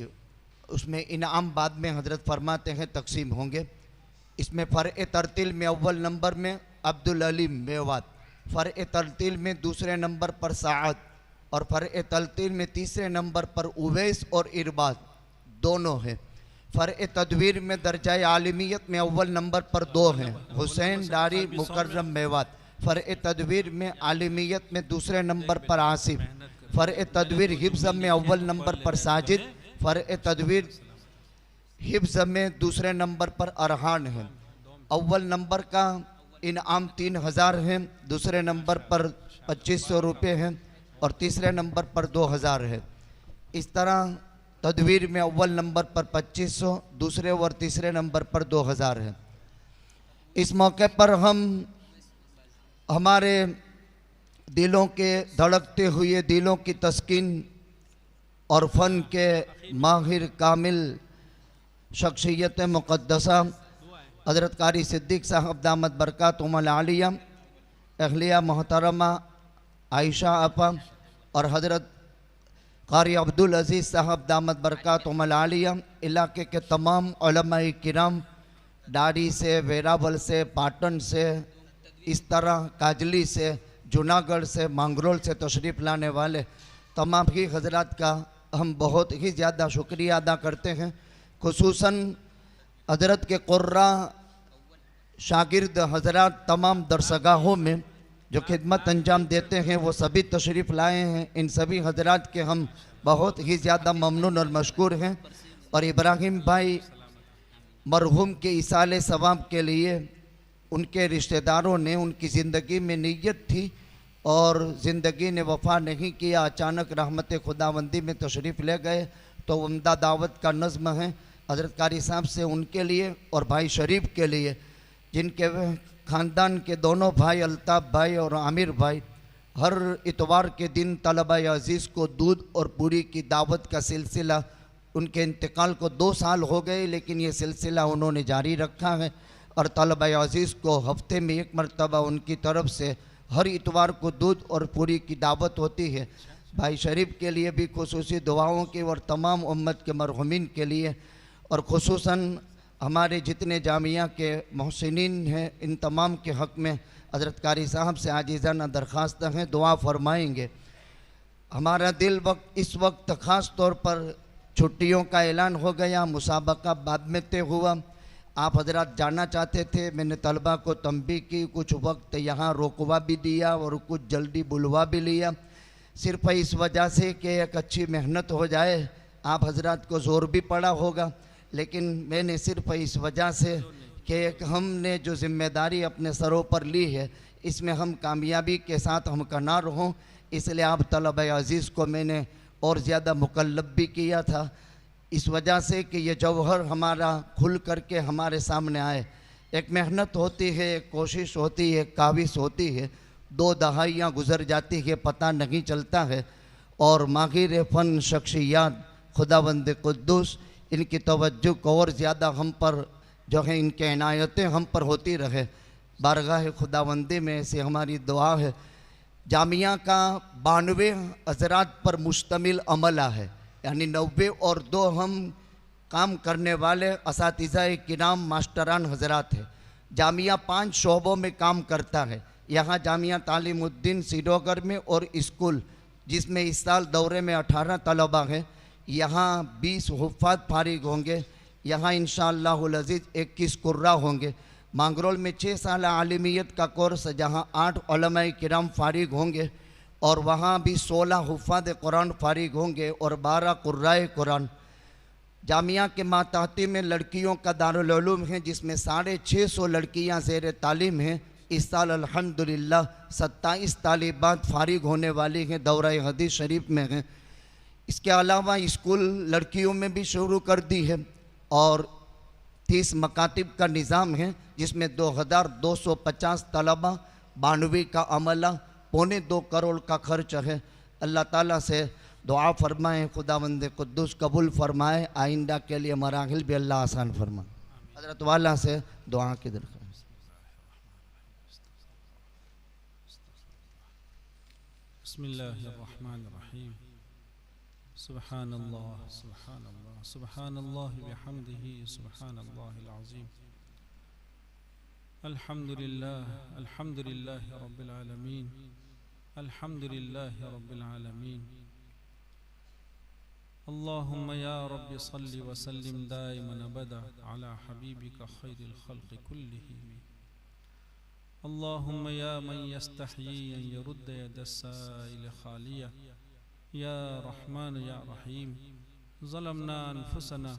उसमें इनाम बाद में हजरत फरमाते हैं तकसीम होंगे। इसमें फ़र्ए तरतील में अव्वल नंबर में अब्दुल अलीम मेवात, फ़र्ए तरतील में दूसरे नंबर पर साद और फ़र्ए तरतील में तीसरे नंबर पर उवैस और इरबाद दोनों हैं। फ़र्ए तदवीर में दर्जा आलिमियत में अव्वल नंबर पर 2 हैं, हुसैन डारी मुकर्रम मेवात। फ़र्ए तदवीर में आलिमियत में दूसरे नंबर पर आसिफ, फ़र्ए तदवीर हिफ्ज़ में अव्वल नंबर पर साजिद, फ़र्ए तदवीर हिफ्ज़ में दूसरे नंबर पर अरहान है। अव्वल नंबर का इनाम 3000 है, दूसरे नंबर पर 2500 रुपये हैं और तीसरे नंबर पर 2000 है। इस तरह तदवीर में अव्वल नंबर पर 2500, दूसरे और तीसरे नंबर पर 2000 है। इस मौके पर हम हमारे दिलों के धड़कते हुए दिलों की तस्कीन और फ़न के माहिर कामिल शख्सियत मुक़द्दसा हज़रत कारी सिद्दीक़ साहब दामत बरकातुहुमुल आलिया, अहलिया मोहतरमा आयशा आपा और हज़रत कारी अब्दुल अज़ीज़ साहब दामत बरकातुहुमुल आलिया, इलाके के तमाम उलमाए किराम, डारी से, वेरावल से, पाटन से, इस तरह काजली से, जूनागढ़ से, मांगरोल से तशरीफ़ लाने वाले तमाम ही हज़रात का हम बहुत ही ज़्यादा शुक्रिया अदा करते हैं। खुसूसन हज़रत के कुर्रा शागिर्द हज़रात तमाम दरसगाहों में जो खिदमत अंजाम देते हैं वो सभी तशरीफ़ लाए हैं। इन सभी हज़रात के हम बहुत ही ज़्यादा ममनून और मशकूर हैं। और इब्राहिम भाई मरहूम के इसाले सवाब के लिए उनके रिश्तेदारों ने, उनकी ज़िंदगी में नीयत थी और ज़िंदगी ने वफ़ा नहीं किया, अचानक रहमत खुदावंदी में तशरीफ़ ले गए। तो उम्दा दावत का नज़्म है हज़रत कारी साहब से उनके लिए और भाई शरीफ के लिए, जिनके ख़ानदान के दोनों भाई अल्ताफ़ भाई और आमिर भाई हर इतवार के दिन तलबा अज़ीज़ को दूध और पूरी की दावत का सिलसिला, उनके इंतकाल को 2 साल हो गए लेकिन ये सिलसिला उन्होंने जारी रखा है और तलबा अज़ीज़ को हफ्ते में 1 मरतबा उनकी तरफ से हर इतवार को दूध और पूरी की दावत होती है। भाई शरीफ के लिए भी खुसूसी दुआओं की और तमाम उम्मत के मरहुमीन के लिए और खुसूसन हमारे जितने जामिया के मोहसिनीन हैं इन तमाम के हक़ में हज़रत कारी साहब से आजीज़ाना दरख्वास्त हैं, दुआ फरमाएंगे। हमारा दिल इस वक्त ख़ास तौर पर छुट्टियों का ऐलान हो गया, मुसाबका बाद में तय हुआ। आप हजरात जाना चाहते थे, मैंने तलबा को तंबी की, कुछ वक्त यहाँ रोकवा भी दिया और कुछ जल्दी बुलवा भी लिया, सिर्फ इस वजह से कि एक अच्छी मेहनत हो जाए। आप हजरात को ज़ोर भी पड़ा होगा, लेकिन मैंने सिर्फ इस वजह से कि एक हमने जो ज़िम्मेदारी अपने सरों पर ली है इसमें हम कामयाबी के साथ हम कनार हों, इसलिए आप तलबा अज़ीज़ को मैंने और ज़्यादा मुकल्लब भी किया था, इस वजह से कि ये जौहर हमारा खुल करके हमारे सामने आए। एक मेहनत होती है, एक कोशिश होती है, काविश होती है, 2 दहाइयाँ गुज़र जाती है, पता नहीं चलता है। और माहिर फ़न शख्सियात खुदावंद कुद्दूस इनकी तवज्जो को और ज़्यादा हम पर जो है इनके इनायतें हम पर होती रहे। बारगाह खुदावंदी में ऐसी हमारी दुआ है। जामिया का 92 हज़रात पर मुश्तमिल अमला है, यानी 90 और 2 हम काम करने वाले असातिज़ा किराम मास्टरान हज़रात हैं। जामिया 5 शोबों में काम करता है। यहाँ जामिया तालीमुद्दीन सीडोगर में और स्कूल जिसमें इस साल दौरे में 18 तलबा हैं, यहाँ 20 हुफ़ाज़ फारिग होंगे। यहाँ इंशाअल्लाहुल अज़ीज़ 21 कुर्रा होंगे। मांगरोल में 6 साल आलिमियत का कोर्स जहाँ 8 उलमाए किराम फारिग होंगे और वहाँ भी 16 हुफ़ाज़ कुरान फारिग होंगे और 12 कुर्राए कुरान। जामिया के मातहती में लड़कियों का दारुल उलूम है जिसमें 650 लड़कियाँ ज़ेर तालीम हैं। इस साल अल्हम्दुलिल्लाह 27 तालिबात फारिग होने वाली हैं, दौरा हदीस शरीफ में हैं। इसके अलावा स्कूल लड़कियों में भी शुरू कर दी है और 30 मकातिब का निज़ाम है जिसमें 2250 तलबा, 92 का अमला, 1.25 करोड़ का खर्च है। अल्लाह ताला से दुआ फरमाएँ, खुदावंद कुद्दूस कबूल फरमाए, आइंदा के लिए मराहिल भी अल्लाह आसान फरमाए। हज़रत वाला से दुआ की दरख्वास्त। बिस्मिल्लाहिर्रहमानिर्रहीम। सुब्हानल्लाह सुब्हानल्लाह सुब्हानल्लाह बिहम्दिही सुब्हानल्लाहिल अज़ीम। अल्हम्दुलिल्लाह अल्हम्दुलिल्लाह रब्बिल आलमीन अल्हम्दुलिल्लाह रब्बिल आलमीन। अल्लाहुम्मा या रब्बि सल्लि व सल्लिम दाइमन अबदा अला हबीबिका खैरिल खल्क़ि कुल्लिहिम। अल्लाहुम्मा या मन यस्तही अन यरुद्द यदस्साइल खालिया या रहमान या रहीम। ज़लमना अनफुसना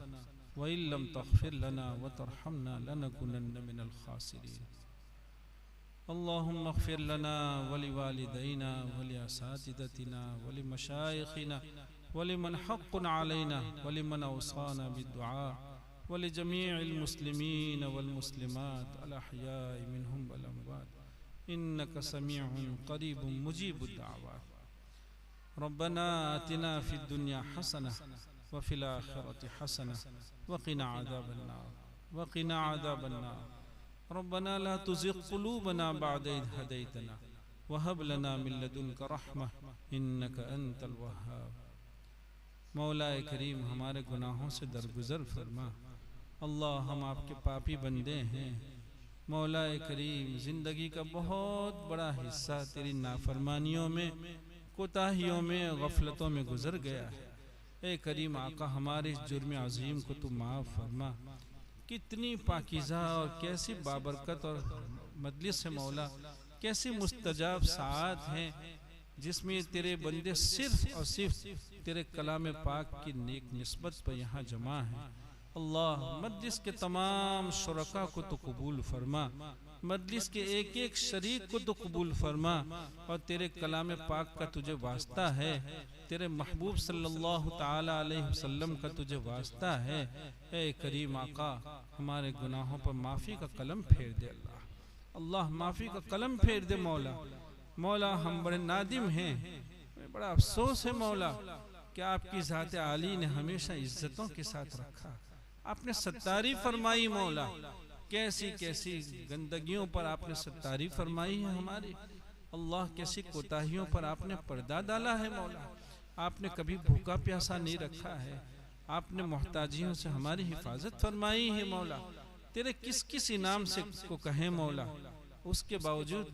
व इल्लम तग़फिर लना व तरहमना लनकुनन्न मिनल खासिरीन। अल्लाहुम्मा अग़फिर लना व लिवालिदैना व लिअसातिज़तिना व लिमशाइख़िना व लिमन हक़्क़ुन अलैना व लिमन औसाना बिद्दुआ व लिजमीइल मुस्लिमीन वल मुस्लिमात अल अहयाइ मिनहुम वल अमवात इन्नका समीउन क़रीबुन मुजीबुद दाअवात। रब्बना आतिना फ़िद दुनिया हसना व फ़िल आखिरति हसना व क़िना अज़ाबन नार। रब्बना ला तुज़िग़ क़ुलूबना बअद इज़ हदैतना व हब लना मिन लदुनका रहमह इन्नका अंतल वह्हाब। मौलाए करीम हमारे गुनाहों से दरगुजर फरमा। अल्लाह हम आपके पापी बंदे हैं। मौलाए करीम ज़िंदगी का बहुत बड़ा हिस्सा तेरी नाफरमानियों में, कोताहियों में, गफलतों में गुजर गया है। ए करीम आका हमारे इस जुर्म अजीम को तू माफ़ फरमा। कितनी पाकीज़ा और कैसी बाबरकत और मजलिस है मौला, कैसी मुस्तजाब साआत हैं जिसमें तेरे बंदे सिर्फ और सिर्फ तेरे कलाम पाक की नेक निस्बत पर यहाँ जमा है। अल्लाह मजलिस के तमाम शुरका को तो कबूल फरमा, मजलिस के एक एक शरीक को तो कबूल फरमा। और तेरे कलाम पाक का तुझे वास्ता है, तेरे महबूब सल्लल्लाहु ताला अलैहि वसल्लम का तुझे वास्ता है। ए करीम आका हमारे गुनाहों पर माफ़ी का कलम फेर दे। अल्लाह अल्लाह माफ़ी का कलम फेर दे मौला। मौला हम बड़े नादिम हैं, बड़ा अफसोस है मौला कि आपकी ज़ात आली ने हमेशा इज्जतों के साथ रखा। आपने सत्तारी फरमाई मौला, कैसी कैसी गंदगियों पर आपने सत्तारी फरमाई है हमारी। अल्लाह कैसी कोताहियों पर आपने पर्दा डाला है मौला। आपने कभी भूखा प्यासा नहीं रखा है। आपने मोहताजियों से हमारी हिफाजत फरमाई है मौला। तेरे किस किस इनाम से को कहें मौला, उसके बावजूद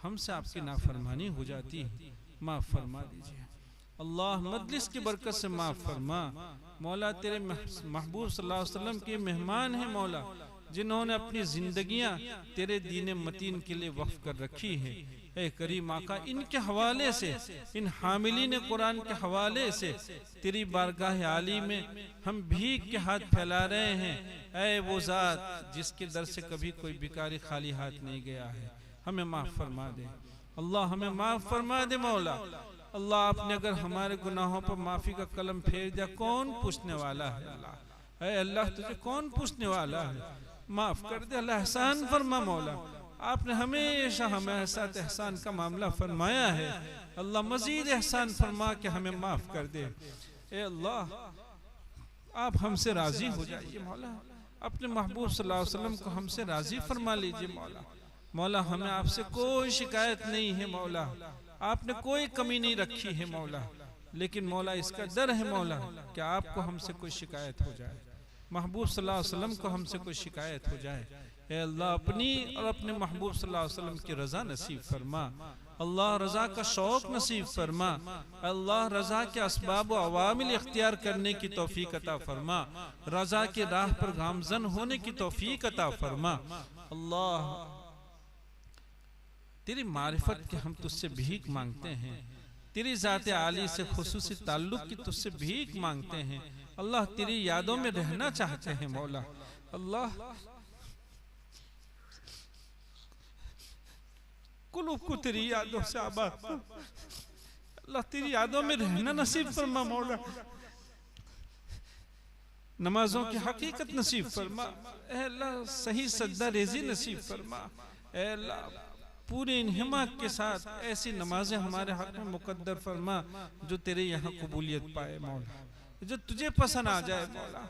हमसे आपकी नाफरमानी हो जाती है। माफ़ फरमा दीजिए अल्लाह, मजलिस की बरकत से माफ़ फरमा मौला। तेरे महबूब सल्लल्लाहु अलैहि वसल्लम के मेहमान हैं मौला, जिन्होंने अपनी जिंदगियां तेरे दीन मतीन के लिए वक्फ कर रखी है। ए करीम आका इनके हवाले से, इन हामिलीन कुरान के हवाले से तेरी बारगाह आली में हम भीख के हाथ फैला रहे हैं। ए वो ज़ात जिसके दर से कभी कोई भिखारी खाली हाथ नहीं गया है, हमें माफ़ फरमा दे अल्लाह, हमें माफ़ फरमा दे मौला। अल्लाह आपने अगर हमारे गुनाहों पर माफ़ी का कलम फेर दिया, कौन पूछने वाला है अल्लाह। ऐ अल्लाह तुझे कौन पूछने वाला है, माफ़ कर दे अल्लाह, एहसान फरमा मौला। आपने हमेशा हमें साथ एहसान का मामला फरमाया है। अल्लाह मज़ीद एहसान फरमा के हमें माफ़ कर दे। ए अल्लाह आप हमसे राज़ी हो जाइए मौला, अपने महबूब सल्लल्लाहु अलैहि वसल्लम को हमसे राज़ी फरमा लीजिए मौला। मौला हमें आपसे कोई शिकायत नहीं है मौला, आपने कोई कमी नहीं रखी है मौला। लेकिन मौला इसका डर है मौला कि आपको हमसे कोई शिकायत हो जाए, महबूब सल्लल्लाहु अलैहि वसल्लम को हमसे कोई शिकायत हो जाए। ए अल्लाह अपनी और अपने महबूब सल्लल्लाहु अलैहि वसल्लम की रज़ा नसीब फरमा। अल्लाह रज़ा का शौक़ नसीब फरमा। अल्लाह रज़ा के असबाब व अवामिल इख्तियार करने की तौफीक अता फरमा। रज़ा की राह पर गामज़न होने की तौफीक अता फरमा। अल्लाह तेरी मारिफत के हम तुझसे भीख मांगते हैं, तेरी ज़ात आली से खुसूसी ताल्लुक़ की तुझसे भीख मांगते हैं। अल्लाह तेरी यादों में रहना चाहते हैं मौला। अल्लाह कुलूब को तेरी यादों से आबाद, अल्लाह तेरी यादों में रहना नसीब फरमा मौला। नमाजों की हकीकत नसीब फरमा। ए अल्लाह सही सज्दा रेजी नसीब फरमा। ए अल्लाह पूरे इन्हिमाक के साथ ऐसी नमाजें हमारे हक में मुकद्दर फरमा जो तेरे यहाँ कबूलियत पाए मौला, जो तुझे पसंद आ जाए मौला।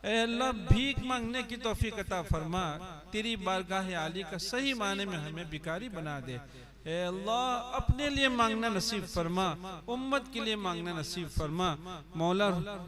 ए अल्लाह भीख मांगने की तौफीक अता फरमा। तेरी बारगाह आली का सही माने में हमें भिखारी बना दे। ए अल्लाह अपने लिए मांगना नसीब फरमा, उम्मत के लिए मांगना नसीब फरमा। मौला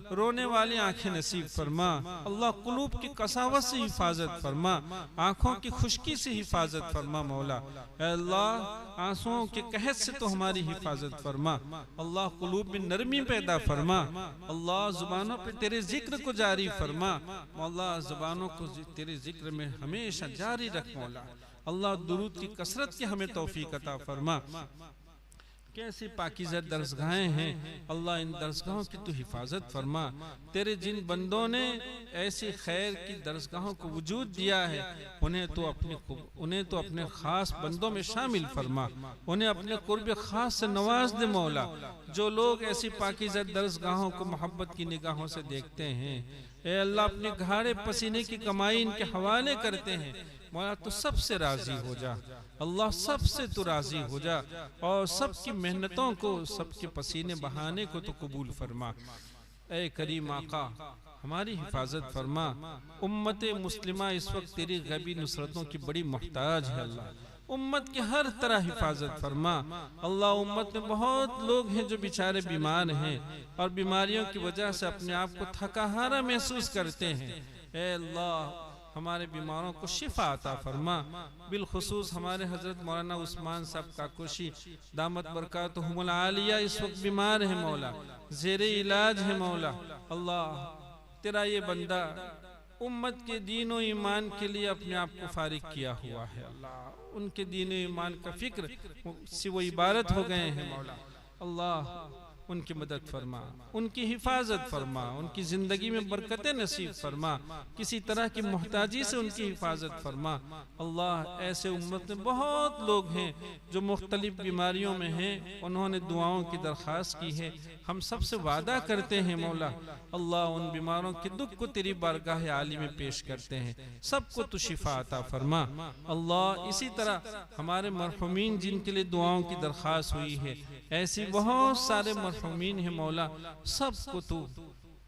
रोने वाली आंखें नसीब फरमा। अल्लाह कुलूब की कसावत से हिफाजत फरमा, आंखों की खुश्की से हिफाजत फरमा। मौला ए अल्लाह आंसुओं के कहत से तो हमारी हिफाजत फरमा। अल्लाह कुलूब में नरमी पैदा फरमा। अल्लाह जुबानों पे तेरे जिक्र को जारी फरमा। मौला जुबानों को तेरे जिक्र में हमेशा जारी रख। मौला अल्लाह दुरूद की कसरत की हमें तौफीक अता फरमा। कैसी पाकीज़ा दरसगाहें हैं अल्लाह, इन दरसगाहों की तो हिफाजत फरमा। तेरे जिन बंदों ने ऐसी खैर की दरसगाहों को वजूद दिया है उन्हें तो अपने खास बंदों में शामिल फरमा, उन्हें अपने कुर्ब खास से नवाज दे। मौला जो लोग ऐसी पाकीज़ा दरसगाहों को मोहब्बत की निगाहों से देखते हैं, ए अल्लाह अपने घाड़े पसीने की कमाई इनके हवाले करते हैं, मौला तो सबसे राजी हो जा। अल्लाह सबसे तो राजी हो जा और सबकी मेहनतों को, सबके पसीने बहाने को तो कबूल फरमा। ए करीम आका हमारी हिफाजत फरमा। उम्मत मुस्लिमा इस वक्त तेरी गैबी नुसरतों की बड़ी मोहताज है। अल्लाह उम्मत की हर तरह हिफाजत फरमा। अल्लाह उम्मत में बहुत लोग हैं जो बेचारे बीमार हैं और बीमारियों की वजह से अपने आप को थकाहारा महसूस करते हैं। ए अल्लाह हमारे बीमारों को शिफा अता फरमा। बिलखुसूस हमारे हजरत मौलाना उस्मान साहब काकोशी दामत बरकातुहुमुल आलिया इस वक्त बीमार है मौला, ज़ेरे इलाज है मौला। अल्लाह तेरा ये बंदा उम्मत के दीन और ईमान के लिए अपने आप को फारिग किया हुआ है। अल्लाह उनके दीन और ईमान का फिक्र से वो इबारत हो गए हैं मौला। अल्लाह उनकी मदद फरमा, उनकी हिफाजत फरमा, उनकी ज़िंदगी में बरकतें नसीब फरमा, किसी तरह की मोहताजी से उनकी हिफाजत फरमा। अल्लाह ऐसे उम्मत में बहुत लोग हैं जो मुख्तलिफ बीमारियों में हैं, उन्होंने दुआओं की दरख्वास्त की है। हम सबसे वादा करते हैं मौला अल्लाह उन बीमारों के दुख को तेरी बारगाह आली में पेश करते हैं, सबको तो शिफा अता फरमा। अल्लाह इसी तरह हमारे मरहुमीन जिनके लिए दुआओं की दरख्वास्त हुई है, ऐसी बहुत सारे मरहुमीन है मौला, सबको तू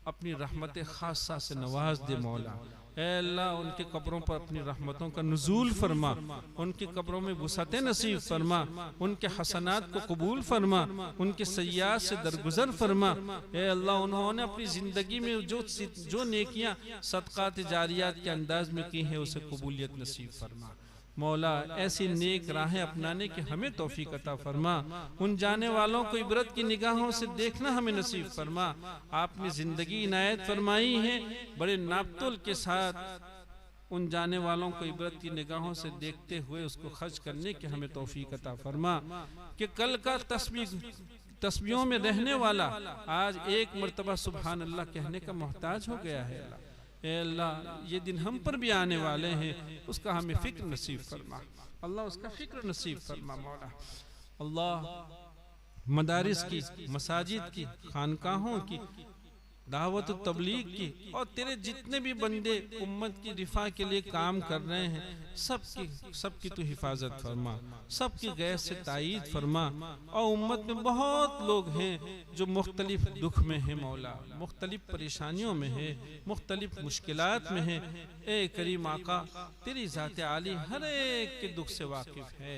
अपनी रहमत खासा से नवाज दे मौला। ऐ अल्लाह उनके कब्रों पर अपनी रहमतों का नुज़ूल फरमा, उनकी कब्रों में वुसअत नसीब फरमा, उनके हसनात को कबूल फरमा, उनके सय्यात से दरगुजर फरमा। ऐ अल्लाह उन्होंने अपनी ज़िंदगी में जो नेकियां सदक़ात जारियात के अंदाज में की हैं उसे कबूलियत नसीब फरमा। मौला ऐसी नेक राहें अपनाने की हमें तौफीक अता फरमा। उन जाने वालों को इबरत की निगाहों से देखना हमें नसीब फरमा। आपने जिंदगी इनायत फरमाई है, बड़े नापतुल के साथ उन जाने वालों को इबरत की निगाहों से देखते हुए उसको खर्च करने की हमें तौफीक अता फरमा कि कल का तस्बीहों में रहने वाला आज एक मर्तबा सुबहान अल्लाह कहने का मोहताज हो गया है। ए अल्लाह ये दिन हम पर भी आने वाले हैं, उसका हमें फिक्र नसीब फरमा। अल्लाह उसका फिक्र नसीब फरमा मौला। अल्लाह मदारिस की, मसाजिद की, खानकाहों की, दावत तबलीग की और तेरे जितने भी बंदे उम्मत की रिफा के लिए काम कर रहे हैं सबकी तो हिफाजत फरमा, सबकी गैर से तायीद फरमा। और उम्मत में बहुत लोग हैं जो मुख्तलिफ दुख में हैं मौला, मुख्तलिफ परेशानियों में है, मुख्तलिफ मुश्किलात में है। ए करीम आका तेरी ज़ात आली हर एक के दुख से वाकिफ है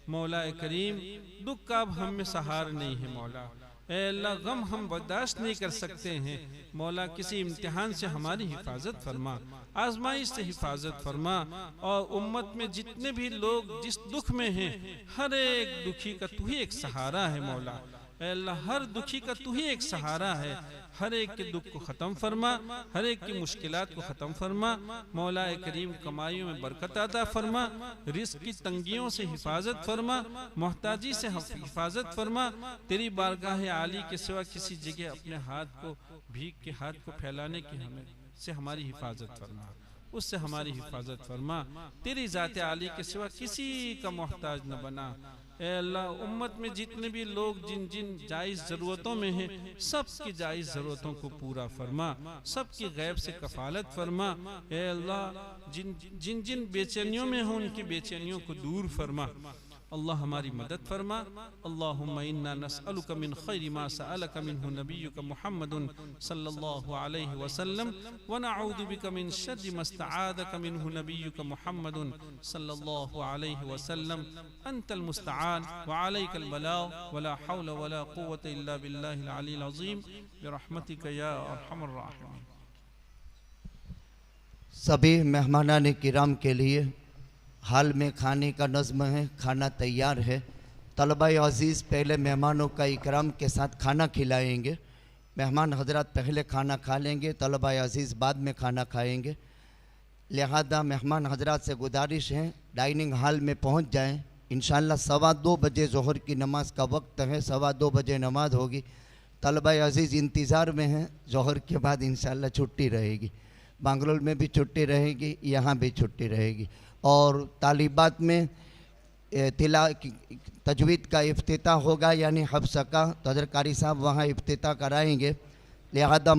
मौला। करीम दुख का अब हम में सहार नहीं है मौला। ऐ अल्लाह गम हम बर्दाश्त नहीं कर सकते हैं मौला, किसी इम्तिहान से हमारी हिफाजत फरमा, आजमाइश से हिफाजत फरमा। और उम्मत में जितने भी लोग जिस दुख में हैं हर एक दुखी का तू ही एक सहारा है मौला। ऐ अल्लाह हर दुखी का तू ही एक सहारा है, हर एक के दुख को ख़त्म फरमा, हर एक की मुश्किलात को ख़त्म फरमा मौला। करीम कमाइयों में बरकत अता फरमा, रिज़्क़ की तंगियों से हिफाजत फरमा, मोहताजी से हिफाजत फरमा। तेरी बारगाह आली के सिवा किसी जगह अपने हाथ को, भीख के हाथ को फैलाने की हमें से हमारी हिफाजत फरमा, उससे हमारी हिफाजत फरमा। तेरी ज़ात आली के सिवा किसी का मोहताज न बना। ए अल्लाह उम्मत में जितने भी लोग जिन जिन जायज़ ज़रूरतों में हैं सबकी जायज़ ज़रूरतों को पूरा फरमा, सबकी गैब से कफ़ालत फरमा। ए अल्लाह जिन जिन बेचैनियों में हो उनकी बेचैनियों को दूर फरमा अल्लाह हमारी मदद फरमा। अल्लाहुम्मा इन्ना नस्अलुका मिन खैरि मा सअलका मिन्हु नबियुका मुहम्मदुन सल्लल्लाहु अलैहि वसल्लम व नऊदु बिका मिन शर्रि मा इस्तआदका मिन्हु नबियुका मुहम्मदुन सल्लल्लाहु अलैहि वसल्लम अंतल मुस्तआन व अलैकल बलाग व ला हौला व ला कुव्वता इल्ला बिल्लाहिल अलील अज़ीम बिरहमतिका या अरहमर राहिमीन। सभी मेहमानान किराम के लिए हाल में खाने का नज़्म है, खाना तैयार है। तलबा अज़ीज़ पहले मेहमानों का इकराम के साथ खाना खिलाएंगे। मेहमान हजरत पहले खाना खा लेंगे, तलबा अज़ीज़ बाद में खाना खाएंगे। लिहाजा मेहमान हजरत से गुजारिश है डाइनिंग हॉल में पहुंच जाएं। इंशाअल्लाह 2:15 बजे ज़ोहर की नमाज़ का वक्त है, 2:15 बजे नमाज़ होगी। तलबा अज़ीज़ इंतज़ार में हैं, ज़ोहर के बाद इंशाअल्लाह छुट्टी रहेगी। बांगलोर में भी छुट्टी रहेगी, यहाँ भी छुट्टी रहेगी। और तालिबात में तजवीद का इफ्तिताह होगा, यानी हफ्स का। तो हज़रत कारी साहब वहाँ इफ्तिताह कराएंगे। लिहाजा